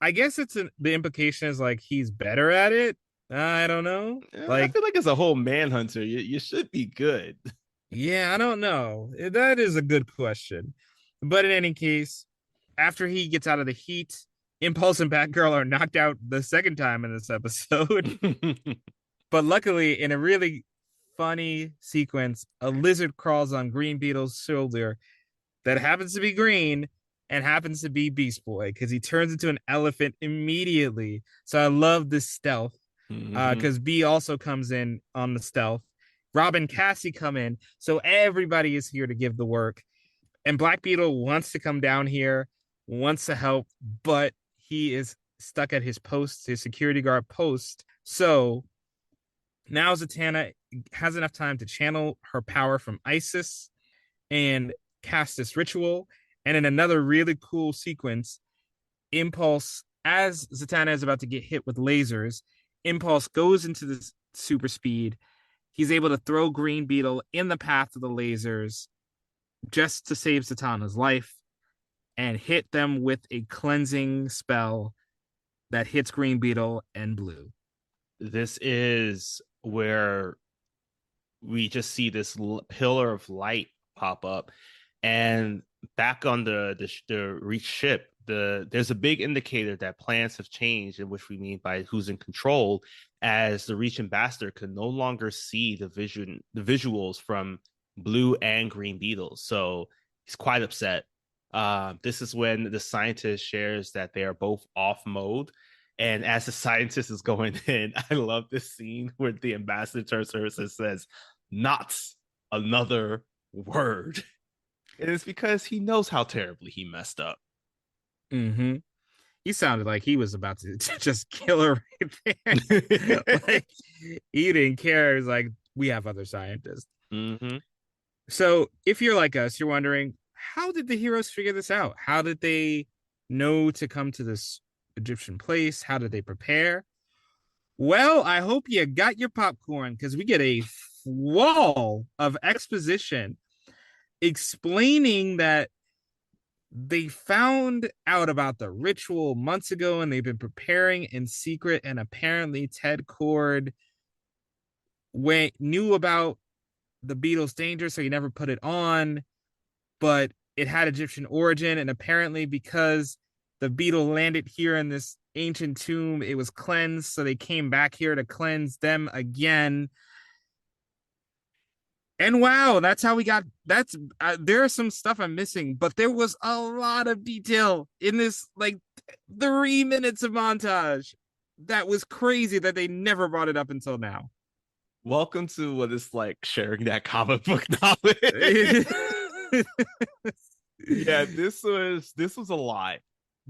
I guess the implication is like he's better at it. I don't know. I Like, feel like as a whole Manhunter, you should be good. yeah, I don't know. That is a good question. But in any case, after he gets out of the heat, Impulse and Batgirl are knocked out the second time in this episode. But luckily, in a really funny sequence, a lizard crawls on Green Beetle's shoulder that happens to be green and happens to be Beast Boy because he turns into an elephant immediately. So I love this stealth Mm-hmm. because B also comes in on the stealth. Rob and Cassie come in. So everybody is here to give the work. And Black Beetle wants to come down here, wants to help, but he is stuck at his post, his security guard post. So now Zatanna has enough time to channel her power from Isis and cast this ritual. And in another really cool sequence, Impulse, as Zatanna is about to get hit with lasers, Impulse goes into this super speed. He's able to throw Green Beetle in the path of the lasers just to save Zatanna's life and hit them with a cleansing spell that hits Green Beetle and Blue. This is where we just see this pillar of light pop up, and back on the Reach ship, there's a big indicator that plans have changed, in which we mean by who's in control, as the Reach ambassador can no longer see the visuals from Blue and Green Beetles. So he's quite upset. This is when the scientist shares that they are both off mode. And as the scientist is going in, I love this scene where the ambassador turns to her and says, "Not another word." And it's because he knows how terribly he messed up. Mm-hmm. He sounded like he was about to just kill her right there. Like he didn't care. He's like, we have other scientists. Mm-hmm. So if you're like us, you're wondering, how did the heroes figure this out? How did they know to come to this Egyptian place? How did they prepare? Well, I hope you got your popcorn because we get a wall of exposition explaining that they found out about the ritual months ago and they've been preparing in secret. And apparently, Ted Cord knew about the Beatles' danger, so he never put it on, but it had Egyptian origin. And apparently, because the beetle landed here in this ancient tomb, it was cleansed. So they came back here to cleanse them again. And wow, that's how we got. That's there's some stuff I'm missing, but there was a lot of detail in this, like 3 minutes of montage. That was crazy that they never brought it up until now. Welcome to what it's like sharing that comic book knowledge. Yeah, this was a lot.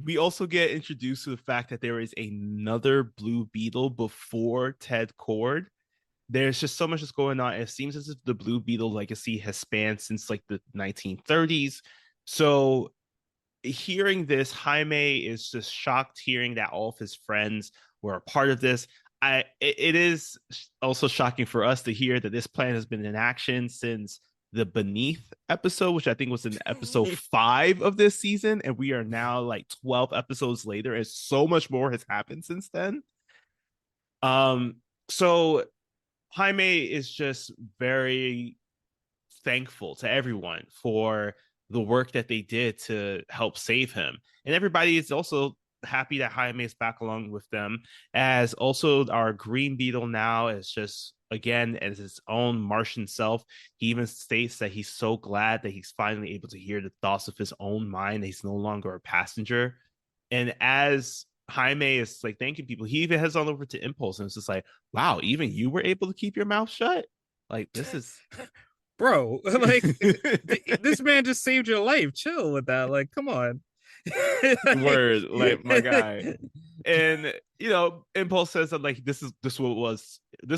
We also get introduced to the fact that there is another Blue Beetle before Ted Cord. There's just so much that's going on. It seems as if the Blue Beetle legacy has spanned since like the 1930s. So hearing this, Jaime is just shocked hearing that all of his friends were a part of this. It is also shocking for us to hear that this plan has been in action since the Beneath episode, which I think was in episode 5 of this season, and we are now like 12 episodes later, and so much more has happened since then. So Jaime is just very thankful to everyone for the work that they did to help save him. And everybody is also happy that Jaime is back along with them, as also our Green Beetle now is just again as his own Martian self. He even states that he's so glad that he's finally able to hear the thoughts of his own mind, that he's no longer a passenger. And as Jaime is like thanking people, he even heads on over to Impulse and it's just like, wow, even you were able to keep your mouth shut? Like, this is Bro, like this man just saved your life. Chill with that. Like, come on. Like, word, like my guy. And Impulse says that like this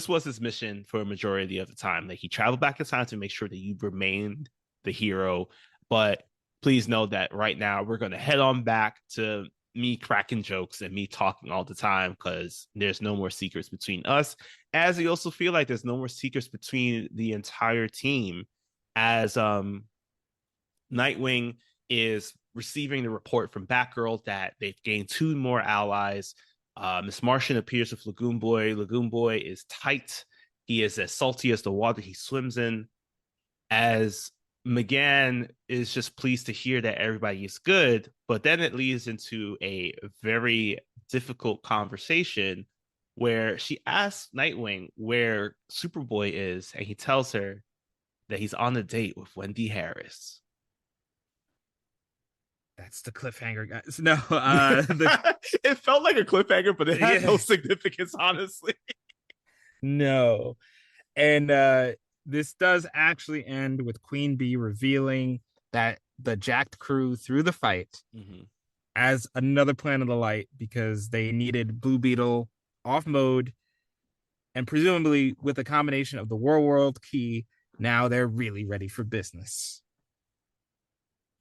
was his mission for a majority of the time. Like he traveled back in time to make sure that you remained the hero. But please know that right now we're gonna head on back to me cracking jokes and me talking all the time because there's no more secrets between us. As you also feel like there's no more secrets between the entire team, as Nightwing is receiving the report from Batgirl that they've gained two more allies. Miss Martian appears with Lagoon Boy. Lagoon Boy is tight. He is as salty as the water he swims in. As McGann is just pleased to hear that everybody is good, but then it leads into a very difficult conversation where she asks Nightwing where Superboy is, and he tells her that he's on a date with Wendy Harris. That's the cliffhanger, guys. No, It felt like a cliffhanger, but it had no significance, honestly. No. And this does actually end with Queen Bee revealing that the jacked crew through the fight as another Planet of the Light because they needed Blue Beetle off mode, and presumably with a combination of the World key, now they're really ready for business.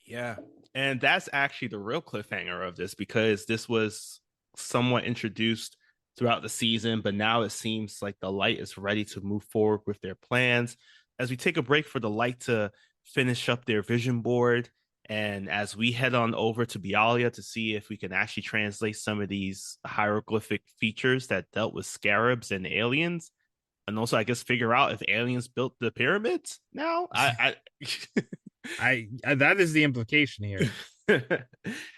Yeah. And that's actually the real cliffhanger of this, because this was somewhat introduced throughout the season, but now it seems like the Light is ready to move forward with their plans. As we take a break for the Light to finish up their vision board, and as we head on over to Bialia to see if we can actually translate some of these hieroglyphic features that dealt with scarabs and aliens, and also I guess figure out if aliens built the pyramids now. I that is the implication here.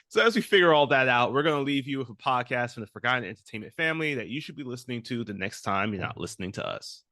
So as we figure all that out, we're going to leave you with a podcast from the Forgotten Entertainment family that you should be listening to the next time you're not listening to us.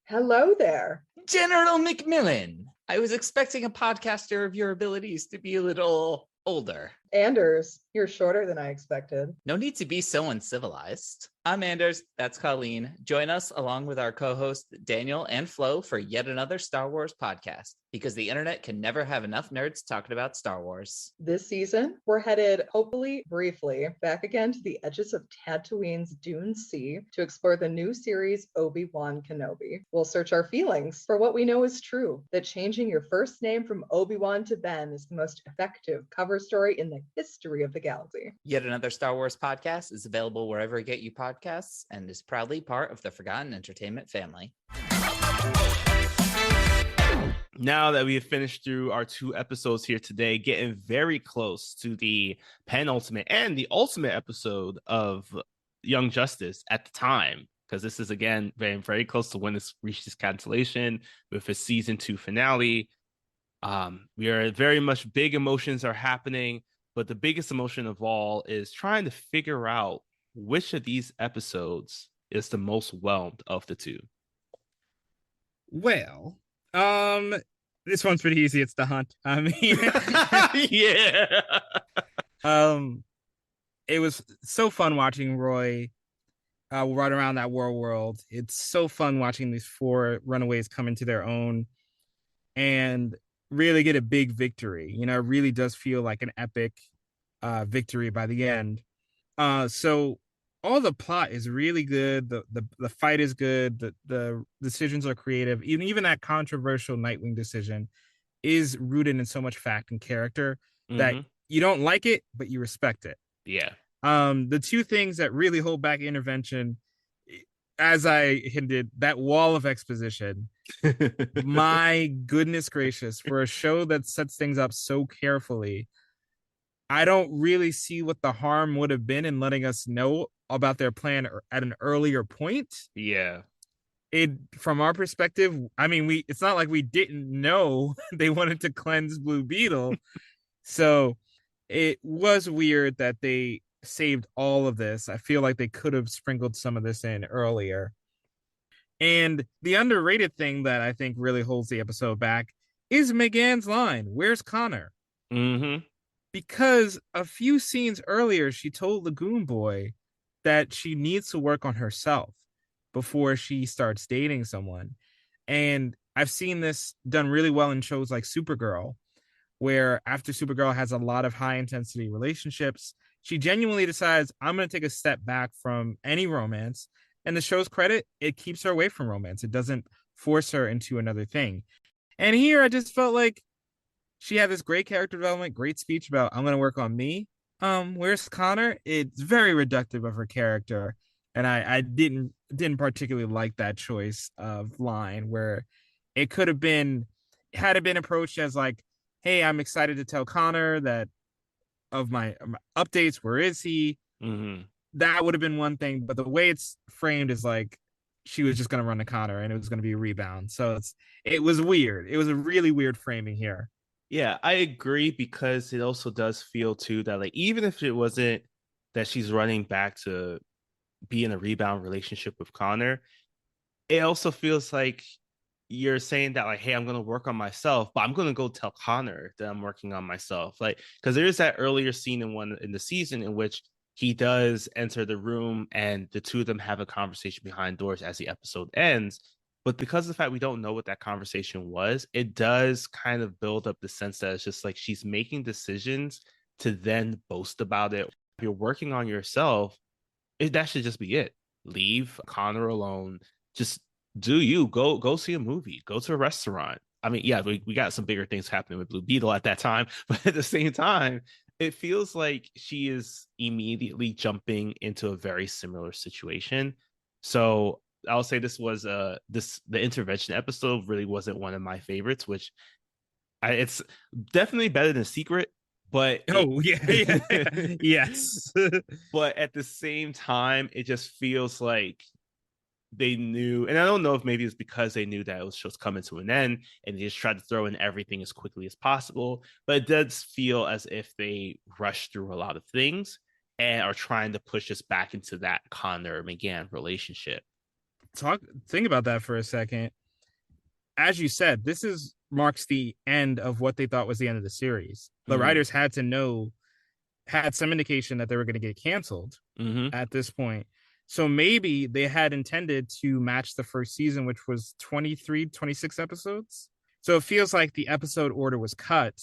Hello there. General McMillan. I was expecting a podcaster of your abilities to be a little older. Anders, you're shorter than I expected. No need to be so uncivilized. I'm Anders, that's Colleen. Join us along with our co-hosts Daniel and Flo for yet another Star Wars podcast, because the internet can never have enough nerds talking about Star Wars. This season, we're headed, hopefully briefly, back again to the edges of Tatooine's Dune Sea to explore the new series Obi-Wan Kenobi. We'll search our feelings for what we know is true, that changing your first name from Obi-Wan to Ben is the most effective cover story in the history of the galaxy. Yet another Star Wars podcast is available wherever you get your podcasts and is proudly part of the Forgotten Entertainment family. Now that we have finished through our 2 episodes here today, getting very close to the penultimate and the ultimate episode of Young Justice at the time, because this is again very, very close to when this reaches cancellation with a season 2 finale. We are very much, big emotions are happening, but the biggest emotion of all is trying to figure out which of these episodes is the most whelmed of the 2. Well, this one's pretty easy. It's the hunt. I mean, yeah. It was so fun watching Roy run around that world. It's so fun watching these 4 runaways come into their own and really get a big victory. You know, it really does feel like an epic victory by the end. So all the plot is really good. The fight is good. The decisions are creative. Even that controversial Nightwing decision is rooted in so much fact and character that you don't like it, but you respect it. Yeah. The 2 things that really hold back intervention, as I hinted, that wall of exposition. My goodness gracious, for a show that sets things up so carefully, I don't really see what the harm would have been in letting us know about their plan at an earlier point. Yeah. From our perspective, I mean, it's not like we didn't know they wanted to cleanse Blue Beetle. So it was weird that they saved all of this. I feel like they could have sprinkled some of this in earlier. And the underrated thing that I think really holds the episode back is Megann's line, "Where's Connor?" Because a few scenes earlier, she told Lagoon Boy that she needs to work on herself before she starts dating someone. And I've seen this done really well in shows like Supergirl, where after Supergirl has a lot of high intensity relationships, she genuinely decides, I'm going to take a step back from any romance. And the show's credit, it keeps her away from romance. It doesn't force her into another thing. And here I just felt like she had this great character development, great speech about I'm gonna work on me. Where's Connor? It's very reductive of her character. And I didn't particularly like that choice of line where it could have been had it been approached as like, hey, I'm excited to tell Connor that of my updates, where is he? Mm-hmm. That would have been one thing, but the way it's framed is like she was just gonna run to Connor and it was gonna be a rebound. So it was weird. It was a really weird framing here. Yeah, I agree because it also does feel too that like even if it wasn't that she's running back to be in a rebound relationship with Connor, it also feels like you're saying that like, hey, I'm gonna work on myself, but I'm gonna go tell Connor that I'm working on myself. Like, because there's that earlier scene in the season in which he does enter the room and the two of them have a conversation behind doors as the episode ends. But because of the fact we don't know what that conversation was, it does kind of build up the sense that it's just like she's making decisions to then boast about it. If you're working on yourself, that should just be it. Leave Connor alone. Just do you go see a movie, go to a restaurant. I mean, yeah, we got some bigger things happening with Blue Beetle at that time, but at the same time, it feels like she is immediately jumping into a very similar situation. So I'll say this was the intervention episode really wasn't one of my favorites, which it's definitely better than Secret, but Oh yeah, yeah. Yes. but at the same time, it just feels like they knew, and I don't know if maybe it's because they knew that it was just coming to an end and they just tried to throw in everything as quickly as possible. But it does feel as if they rushed through a lot of things and are trying to push us back into that Connor McGann relationship. Think about that for a second. As you said, this is marks the end of what they thought was the end of the series. The Mm-hmm. writers had to know, had some indication that they were going to get canceled Mm-hmm. at this point. So maybe they had intended to match the first season, which was 23, 26 episodes. So it feels like the episode order was cut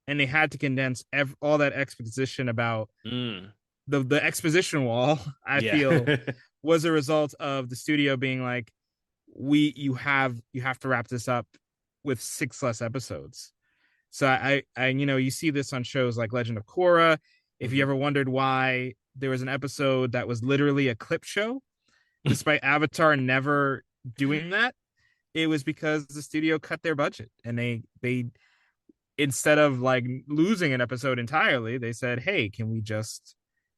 and they had to condense all that exposition about Mm. the exposition wall. I Yeah. feel was a result of the studio being like, you have to wrap this up with 6 less episodes. So I you see this on shows like Legend of Korra. If you Mm-hmm. ever wondered why there was an episode that was literally a clip show, despite Avatar never doing that, it was because the studio cut their budget and they instead of like losing an episode entirely, they said, "Hey, can we just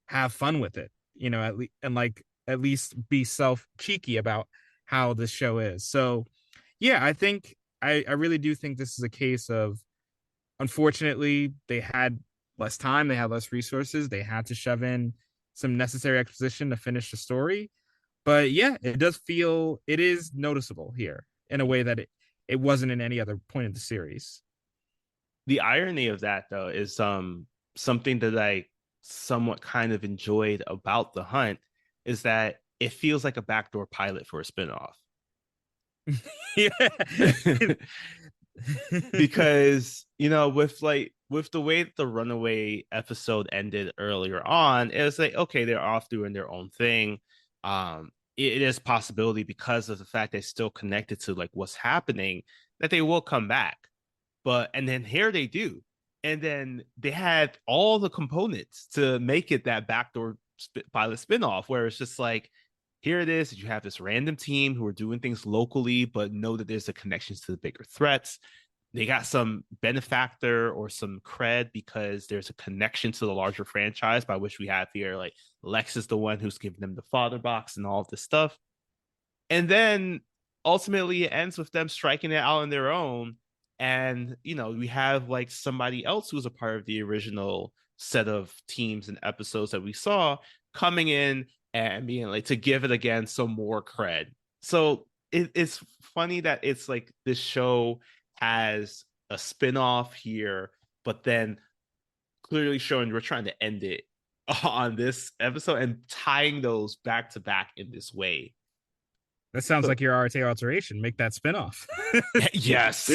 have fun with it?" At least and like at least be self cheeky about how this show is. So, yeah, I think I really do think this is a case of unfortunately they had less time, they had less resources, they had to shove in some necessary exposition to finish the story. But yeah, it is noticeable here in a way that it wasn't in any other point of the series. The irony of that though is something that I somewhat kind of enjoyed about The Hunt is that it feels like a backdoor pilot for a spinoff. Yeah. Because with the way that the Runaway episode ended earlier on, it was like okay, they're off doing their own thing. It is possibility because of the fact they're still connected to like what's happening that they will come back. But and then here they do, and then they had all the components to make it that backdoor pilot spinoff, where it's just like, here it is. You have this random team who are doing things locally, but know that there's a connections to the bigger threats. They got some benefactor or some cred because there's a connection to the larger franchise, by which we have here like Lex is the one who's giving them the father box and all of this stuff. And then ultimately it ends with them striking it out on their own. And we have like somebody else who's a part of the original set of teams and episodes that we saw coming in and being like to give it again some more cred. So it's funny that it's like this show has a spin-off here, but then clearly showing we're trying to end it on this episode and tying those back to back in this way. That sounds So like your RTA alteration. Make that spinoff. yes.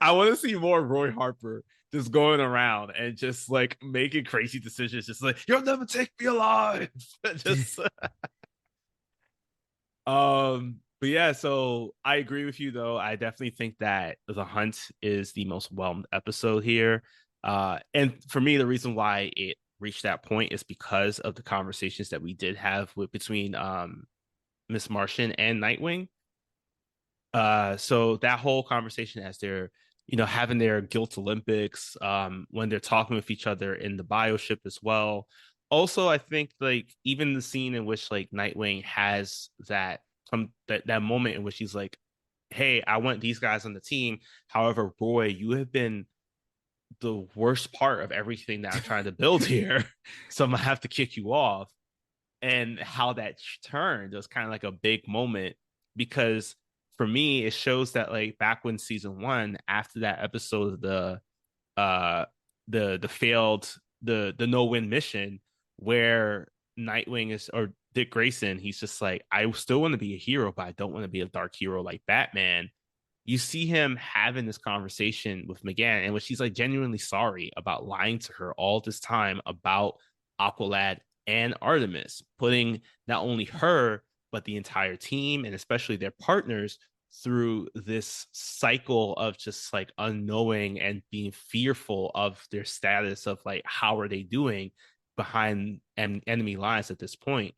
I want to see more Roy Harper just going around and just like making crazy decisions, just like you'll never take me alive. Just But yeah, so I agree with you though. I definitely think that The Hunt is the most whelmed episode here. And for me, the reason why it reached that point is because of the conversations that we did have with between Miss Martian and Nightwing. So that whole conversation as they're, having their guilt Olympics, when they're talking with each other in the bioship as well. Also, I think like even the scene in which like Nightwing has that moment in which he's like, "Hey, I want these guys on the team. However, Roy, you have been the worst part of everything that I'm trying to build here, so I'm gonna have to kick you off." And how that turned was kind of like a big moment because for me it shows that like back when season one, after that episode of uh the failed the no-win mission where Nightwing is, or Dick Grayson, he's just like, I still want to be a hero, but I don't want to be a dark hero like Batman. You see him having this conversation with McGann, in which he's like genuinely sorry about lying to her all this time about Aqualad and Artemis, putting not only her, but the entire team and especially their partners through this cycle of just like unknowing and being fearful of their status of like, how are they doing behind enemy lines at this point.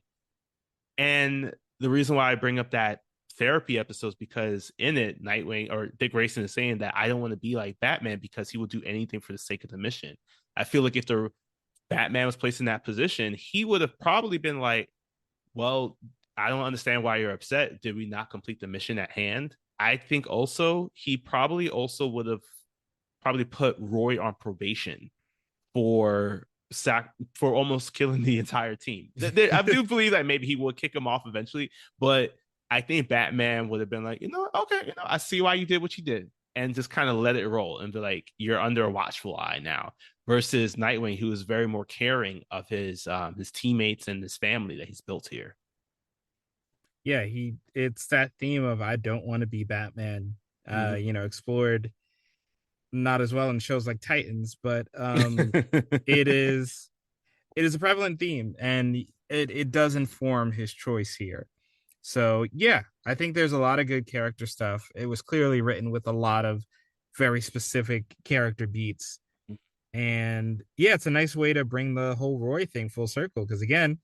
And the reason why I bring up that therapy episodes because in it, Nightwing or Dick Grayson is saying that I don't want to be like Batman because he will do anything for the sake of the mission. I feel like if the Batman was placed in that position, he would have probably been like, well, I don't understand why you're upset. Did we not complete the mission at hand? I think also he probably also would have probably put Roy on probation for for almost killing the entire team. I do believe that maybe he would kick him off eventually, but I think Batman would have been like, okay, I see why you did what you did, and just kind of let it roll and be like, you're under a watchful eye now. Versus Nightwing, who is very more caring of his teammates and his family that he's built here. Yeah, it's that theme of I don't want to be Batman, explored not as well in shows like Titans, but it is a prevalent theme, and it does inform his choice here. So yeah, I think there's a lot of good character stuff. It was clearly written with a lot of very specific character beats. And yeah, it's a nice way to bring the whole Roy thing full circle. Because again,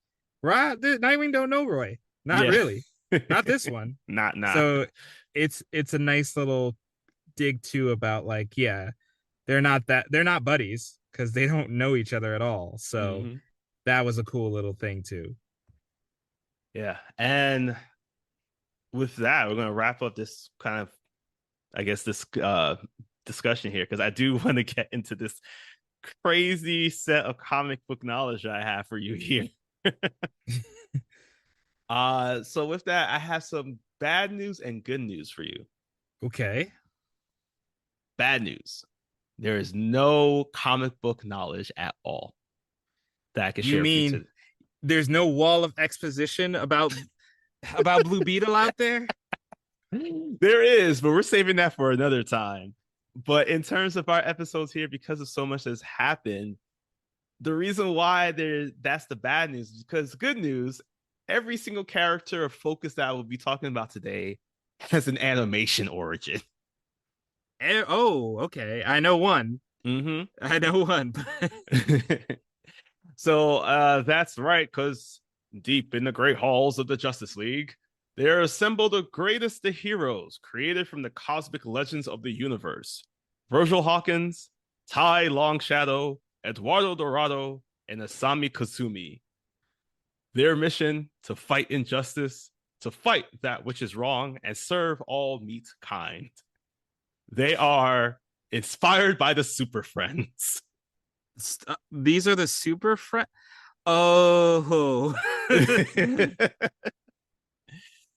Nightwing don't know Roy. Not Yeah. really. Not this one. Not. So it's a nice little dig too about like, yeah, they're not buddies because they don't know each other at all. So that was a cool little thing too. Yeah. And with that, we're gonna wrap up this kind of, I guess, this discussion here, because I do want to get into this crazy set of comic book knowledge I have for you here. So with that, I have some bad news and good news for you. Okay. Bad news. There is no comic book knowledge at all that I can You share with you mean today. there's no wall of exposition about Blue Beetle out there? There is, but we're saving that for another time. But in terms of our episodes here, because of so much that's happened, the reason why that's the bad news is because good news, every single character or focus that we'll be talking about today has an animation origin. Oh, okay. I know one. I know one. So that's right, because deep in the great halls of the Justice League, there assemble the greatest of heroes created from the cosmic legends of the universe. Virgil Hawkins, Tai Longshadow, Eduardo Dorado, and Asami Kazumi. Their mission: to fight injustice, to fight that which is wrong, and serve all meat kind. They are inspired by the Super Friends. These are the Super Friends. Oh.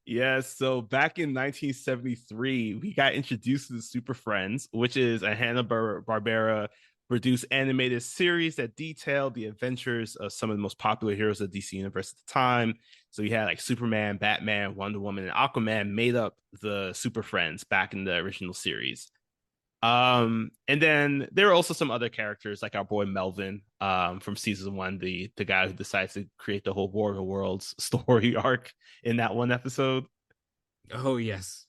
Yes, so back in 1973, we got introduced to the Super Friends, which is a Hanna-Barbera produced animated series that detailed the adventures of some of the most popular heroes of the DC universe at the time. So you had like Superman, Batman, Wonder Woman, and Aquaman made up the Super Friends back in the original series. And then there are also some other characters like our boy Melvin from season one, the guy who decides to create the whole War of the Worlds story arc in that one episode. Oh yes.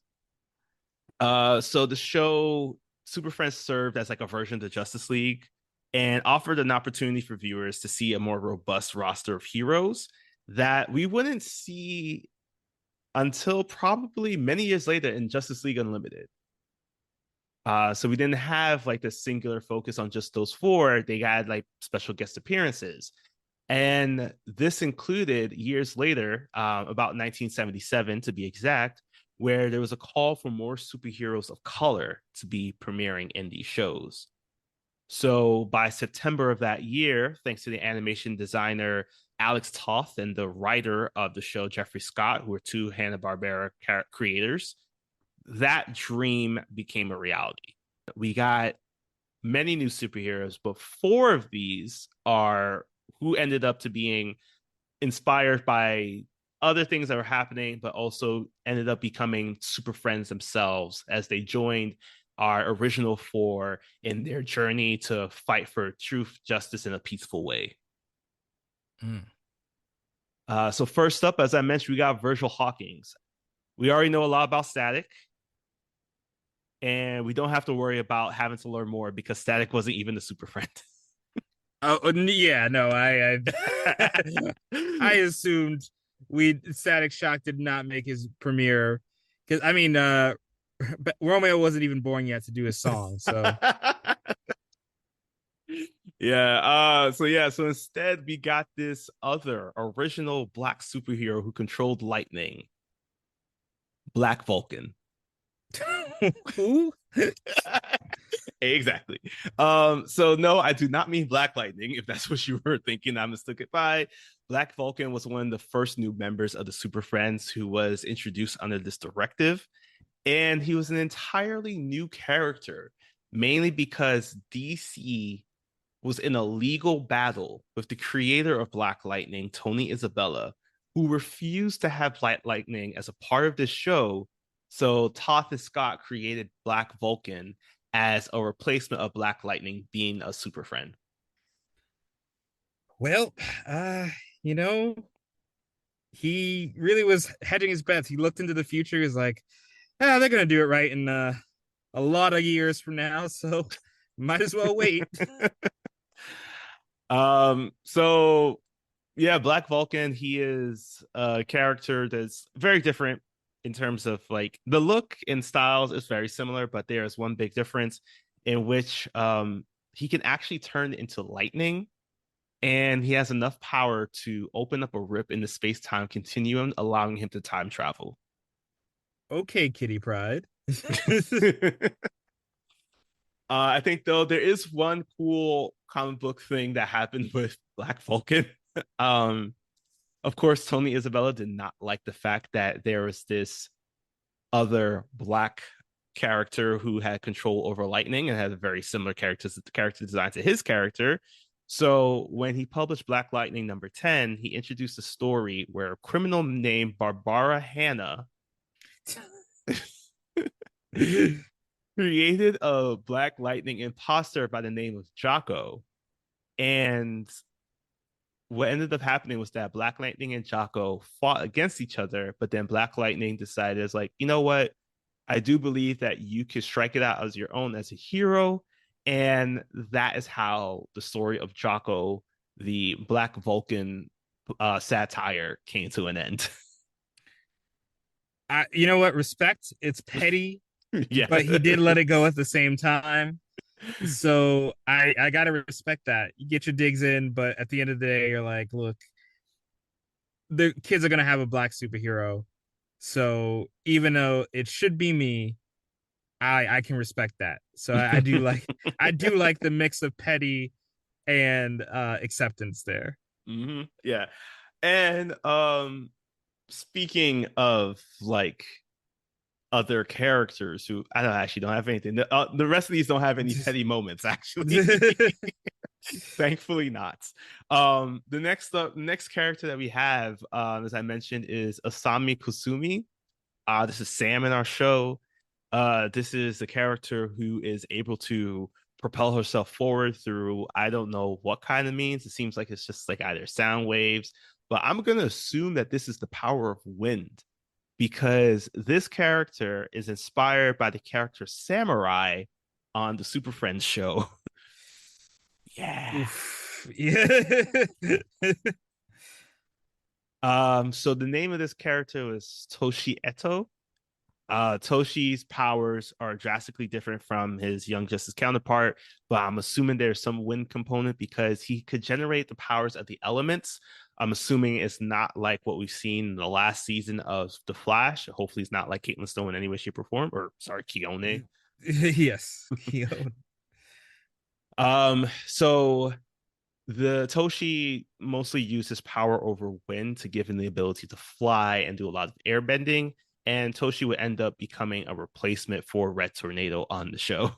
So the show Super Friends served as like a version of the Justice League and offered an opportunity for viewers to see a more robust roster of heroes that we wouldn't see until probably many years later in Justice League Unlimited. So we didn't have like the singular focus on just those four. They had like special guest appearances. And this included years later, about 1977 to be exact, where there was a call for more superheroes of color to be premiering in these shows. So by September of that year, thanks to the animation designer Alex Toth and the writer of the show Jeffrey Scott, who were two Hanna-Barbera creators, that dream became a reality. We got many new superheroes, but four of these are who ended up to being inspired by other things that were happening, but also ended up becoming super friends themselves as they joined our original four in their journey to fight for truth, justice, in a peaceful way. Mm. So first up, as I mentioned, we got Virgil Hawkins. We already know a lot about Static, and we don't have to worry about having to learn more because Static wasn't even a super friend. Yeah, no, I assumed we Static Shock did not make his premiere because I mean, but Romeo wasn't even born yet to do his song, so Yeah. So instead we got this other original black superhero who controlled lightning, Black Vulcan. who? Exactly. So no, I do not mean Black Lightning, if that's what you were thinking. I mistook it by Black Vulcan was one of the first new members of the Super Friends who was introduced under this directive. And he was an entirely new character, mainly because DC was in a legal battle with the creator of Black Lightning, Tony Isabella, who refused to have Black Lightning as a part of this show. So Toth and Scott created Black Vulcan as a replacement of Black Lightning being a super friend. Well, uh, you know, he really was hedging his bets. He looked into the future. He's like, ah, they're gonna do it right in a lot of years from now, so might as well wait. So yeah, Black Vulcan, he is a character that's very different in terms of like the look and styles is very similar, but there's one big difference in which he can actually turn into lightning and he has enough power to open up a rip in the space-time continuum, allowing him to time travel. Okay, Kitty Pride. I think though there is one cool comic book thing that happened with Black Vulcan. um, of course, Tony Isabella did not like the fact that there was this other black character who had control over lightning and had a very similar character design to his character. So when he published Black Lightning number 10, he introduced a story where a criminal named Barbara Hannah created a Black Lightning imposter by the name of Jocko. And what ended up happening was that Black Lightning and Jocko fought against each other, but then Black Lightning decided, it's like, you know what? I do believe that you can strike it out as your own as a hero. And that is how the story of Jocko, the Black Vulcan satire, came to an end. You know what? Respect. It's petty, Yeah. but he did let it go at the same time. So I gotta respect that. You get your digs in, but at the end of the day, you're like, look, the kids are gonna have a black superhero. So even though it should be me, I can respect that. So I do like I do like the mix of petty and acceptance there. Yeah. And speaking of like other characters who I don't actually don't have anything. The rest of these don't have any petty moments, actually. Thankfully not. The next character that we have, as I mentioned, is Asami Kusumi. This is Sam in our show. This is a character who is able to propel herself forward through I don't know what kind of means. It seems like it's just like either sound waves, but I'm gonna assume that this is the power of wind. because this character is inspired by the character Samurai on the Super Friends show. Yeah. Oof. Yeah. So the name of this character is Toshi Eto. Toshi's powers are drastically different from his Young Justice counterpart, but I'm assuming there's some wind component because he could generate the powers of the elements. I'm assuming it's not like what we've seen in the last season of The Flash. Hopefully, it's not like Caitlin Stone in any way, shape, or form, or sorry, Kione. Yes. Kyo. So the Toshi mostly used his power over wind to give him the ability to fly and do a lot of airbending. And Toshi would end up becoming a replacement for Red Tornado on the show.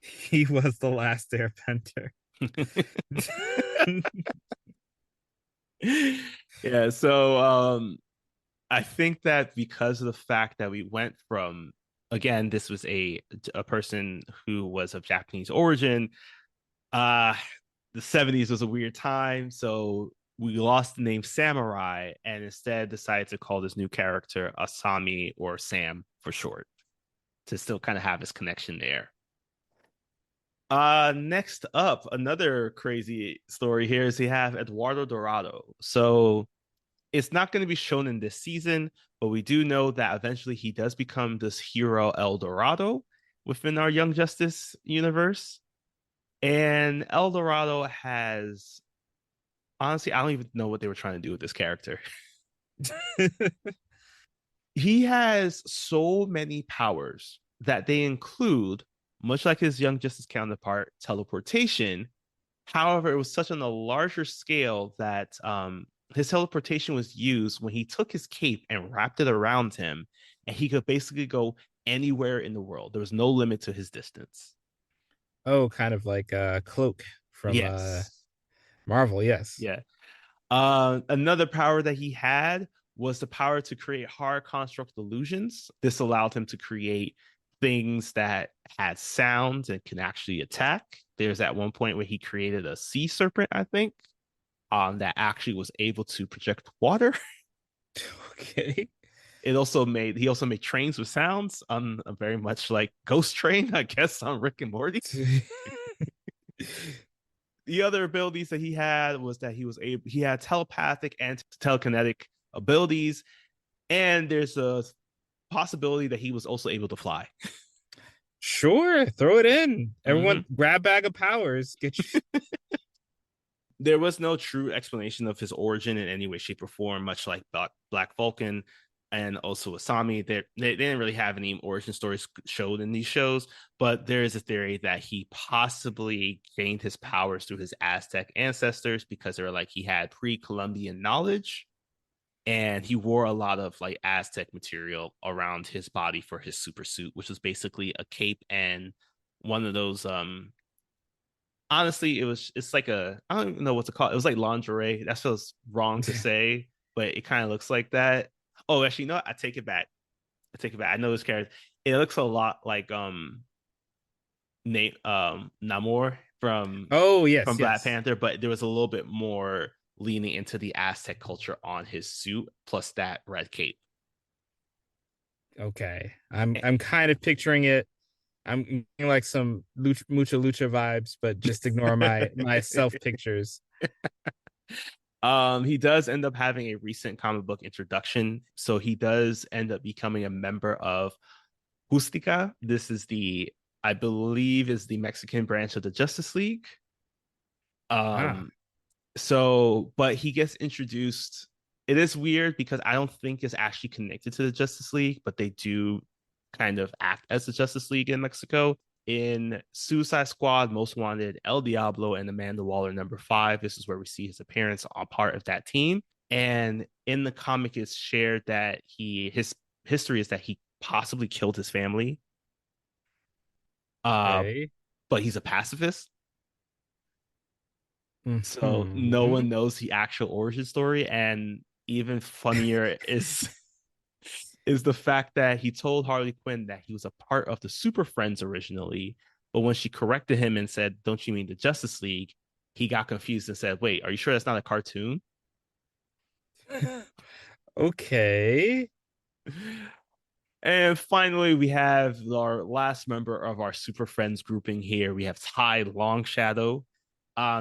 He was the last airbender. Yeah, so I think that because of the fact that we went from, again, this was a person who was of Japanese origin. uh the 70s was a weird time, so we lost the name Samurai and instead decided to call this new character Asami, or Sam for short, to still kind of have his connection there. Next up, another crazy story here is we have Eduardo Dorado. So it's not going to be shown in this season, but we do know that eventually he does become this hero El Dorado within our Young Justice universe. And El Dorado has, honestly, I don't even know what they were trying to do with this character. He has so many powers that they include, much like his Young Justice counterpart, teleportation. However, it was such on a larger scale that his teleportation was used when he took his cape and wrapped it around him, and he could basically go anywhere in the world. There was no limit to his distance. Oh, kind of like a cloak from Yes. Marvel. Yes. Yeah. Another power that he had was the power to create hard construct illusions. This allowed him to create things that had sounds and can actually attack. There's at one point where he created a sea serpent, I think, that actually was able to project water. Okay. He also made trains with sounds, very much like Ghost Train, I guess, on Rick and Morty. The other abilities that he had was that he had telepathic and telekinetic abilities, and there's a possibility that he was also able to fly. Sure, throw it in. Everyone, Mhm. grab bag of powers. Get you. There was no true explanation of his origin in any way, shape, or form, much like Black Vulcan and also Asami. They didn't really have any origin stories showed in these shows, but there is a theory that he possibly gained his powers through his Aztec ancestors because they were like he had pre-Columbian knowledge and he wore a lot of like Aztec material around his body for his super suit, which was basically a cape and one of those honestly, it's like I don't even know what to call it. It was like lingerie. That feels wrong to say, but it kind of looks like that. Oh, actually, no, I take it back. I take it back. I know this character. It looks a lot like Nate Namor Oh from yes, Black yes. Panther, but there was a little bit more leaning into the Aztec culture on his suit, plus that red cape. Okay, I'm kind of picturing it. I'm getting like some mucha lucha vibes, but just ignore my self pictures. He does end up having a recent comic book introduction, so he does end up becoming a member of Justica. This is I believe, is the Mexican branch of the Justice League. Ah, Um, but he gets introduced. It is weird because I don't think it's actually connected to the Justice League, but they do kind of act as the Justice League in Mexico. In Suicide Squad, Most Wanted, El Diablo, and Amanda Waller #5, this is where we see his appearance on part of that team. And in the comic, it's shared that his history is that he possibly killed his family. Uh, okay. but he's a pacifist. So no Hmm. one knows the actual origin story. And even funnier is the fact that he told Harley Quinn that he was a part of the Super Friends originally, but when she corrected him and said, "Don't you mean the Justice League?" he got confused and said, "Wait, are you sure that's not a cartoon?" Okay. And finally, we have our last member of our Super Friends grouping here. We have Ty Longshadow.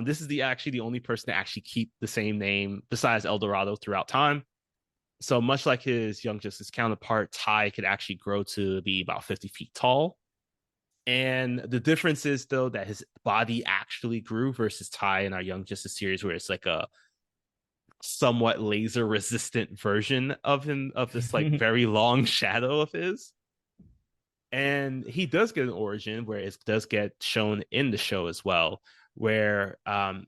This is actually the only person to actually keep the same name besides Eldorado throughout time. So much like his Young Justice counterpart, Ty could actually grow to be about 50 feet tall. And the difference is though that his body actually grew versus Ty in our Young Justice series, where it's like a somewhat laser resistant version of him, of this like very long shadow of his. And he does get an origin where it does get shown in the show as well, where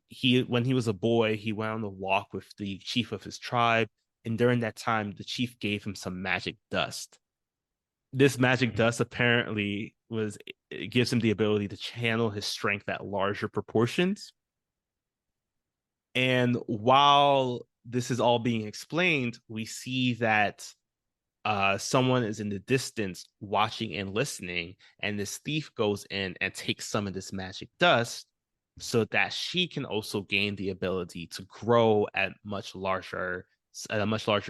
he when he was a boy he went on a walk with the chief of his tribe, and during that time the chief gave him some magic dust. This magic dust apparently was it gives him the ability to channel his strength at larger proportions. And while this is all being explained, we see that someone is in the distance watching and listening, and this thief goes in and takes some of this magic dust so that she can also gain the ability to grow at a much larger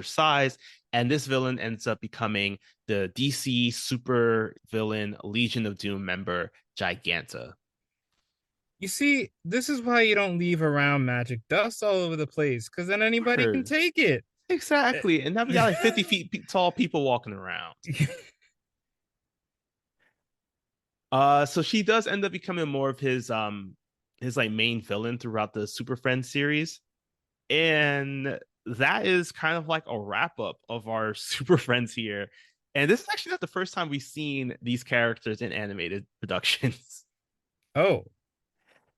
size. And this villain ends up becoming the DC super villain Legion of Doom member Giganta. You see, this is why you don't leave around magic dust all over the place, because then anybody can Word. take it. Exactly. And now we got like 50 feet tall people walking around. So she does end up becoming more of his like main villain throughout the Super Friends series. And that is kind of like a wrap up of our Super Friends here. And this is actually not the first time we've seen these characters in animated productions. Oh,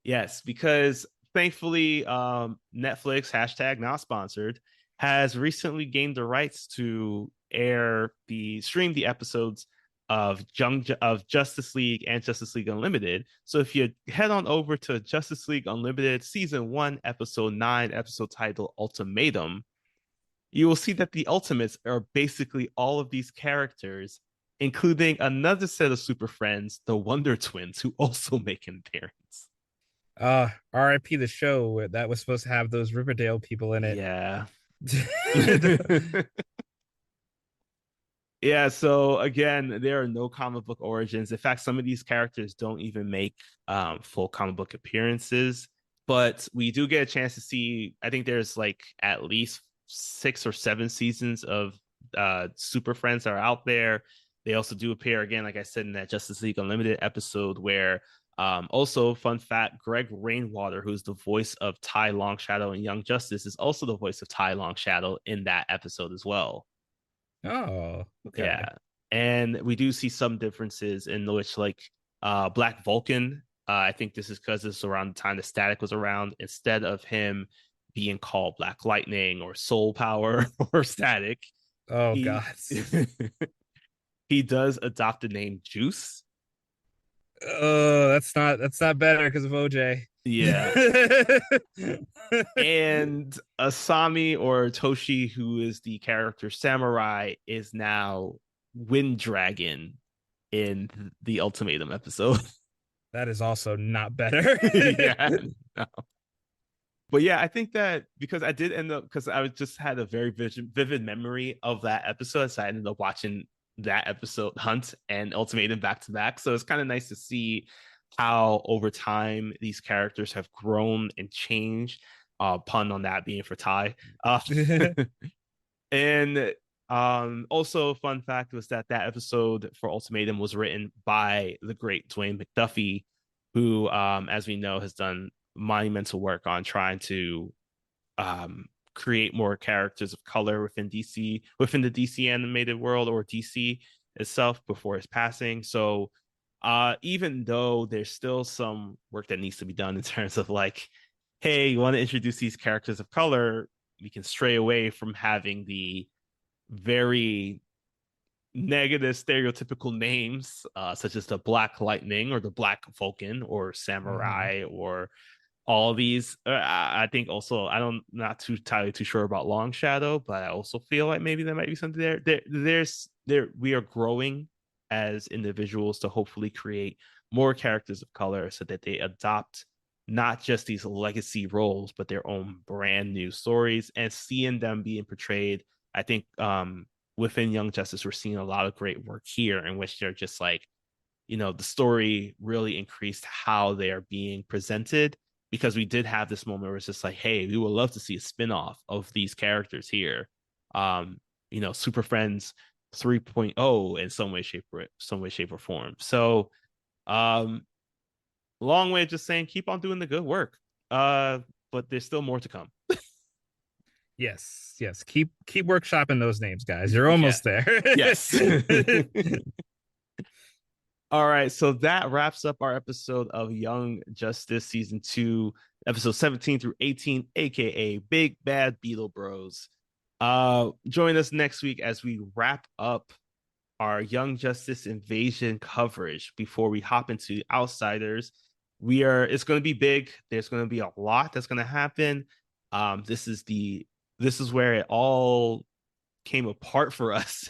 Yes, because thankfully, Netflix hashtag not sponsored has recently gained the rights to air the stream the episodes of Justice League and Justice League Unlimited. So if you head on over to Justice League Unlimited season 1 episode 9 episode titled Ultimatum, you will see that the Ultimates are basically all of these characters, including another set of super friends, the Wonder Twins, who also make an appearance. R.I.P. the show that was supposed to have those Riverdale people in it. Yeah. Yeah, so again, there are no comic book origins. In fact, some of these characters don't even make full comic book appearances, but we do get a chance to see, I think there's like at least 6 or 7 seasons of Super Friends that are out there. They also do appear again, like I said, in that Justice League Unlimited episode where also, fun fact, Greg Rainwater, who's the voice of Ty Longshadow in Young Justice, is also the voice of Ty Longshadow in that episode as well. Oh, okay. Yeah. And we do see some differences in which like Black Vulcan, I think this is because this is around the time the Static was around, instead of him being called Black Lightning or Soul Power or Static, Oh he God. he does adopt the name Juice. Oh, that's not better because of OJ. Yeah. And Asami or Toshi, who is the character Samurai, is now Wind Dragon in the Ultimatum episode. That is also not better. Yeah. No. But yeah, I think that because I did end up because I just had a very vivid memory of that episode, so I ended up watching that episode Hunt and Ultimatum back to back. So it's kind of nice to see how over time these characters have grown and changed. Pun on that being for Ty. And also fun fact was that episode for Ultimatum was written by the great Dwayne McDuffie, who as we know has done monumental work on trying to create more characters of color within the DC animated world or DC itself before his passing. So even though there's still some work that needs to be done in terms of like, hey, you want to introduce these characters of color, we can stray away from having the very negative stereotypical names such as the Black Lightning or the Black Vulcan or Mhm. Samurai or all these. I think also I don't not too entirely too sure about Long Shadow, but I also feel like maybe there might be something there. We are growing as individuals to hopefully create more characters of color so that they adopt not just these legacy roles but their own brand new stories, and seeing them being portrayed, I think within Young Justice, we're seeing a lot of great work here in which they're just like, the story really increased how they are being presented, because we did have this moment where it's just like, hey, we would love to see a spin-off of these characters here. Super Friends 3.0 in some way, shape, or form. So long way of just saying keep on doing the good work. But there's still more to come. Yes. Keep workshopping those names, guys. You're almost there. Yes. All right, so that wraps up our episode of Young Justice Season 2, episode 17 through 18, aka Big Bad Beetle Bros. Join us next week as we wrap up our Young Justice Invasion coverage before we hop into Outsiders. It's going to be big. There's going to be a lot that's going to happen. This is where it all came apart for us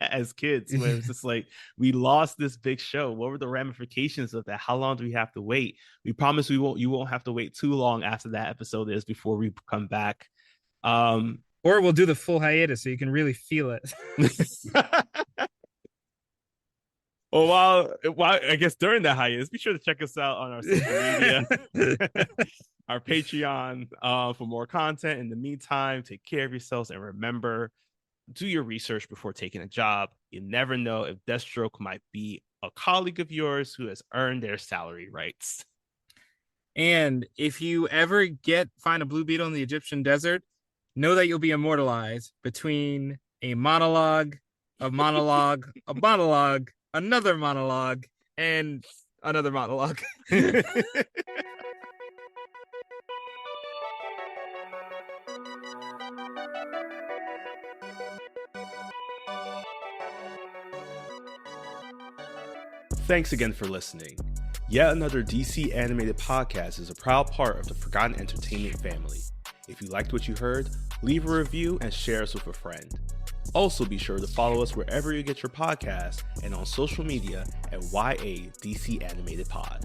as kids, where it's just like, we lost this big show. What were the ramifications of that? How long do we have to wait? We promise you won't have to wait too long after that episode is before we come back. Or we'll do the full hiatus so you can really feel it. Well, while I guess during that hiatus, be sure to check us out on our social media, our Patreon, for more content. In the meantime, take care of yourselves, and remember, do your research before taking a job. You never know if Deathstroke might be a colleague of yours who has earned their salary rights. And if you ever find a blue beetle in the Egyptian desert, know that you'll be immortalized between a monologue, a monologue, a monologue, another monologue, and another monologue. Thanks again for listening. Yet Another DC Animated Podcast is a proud part of the Forgotten Entertainment family. If you liked what you heard, leave a review and share us with a friend. Also, be sure to follow us wherever you get your podcasts and on social media at YA DC Animated Pod.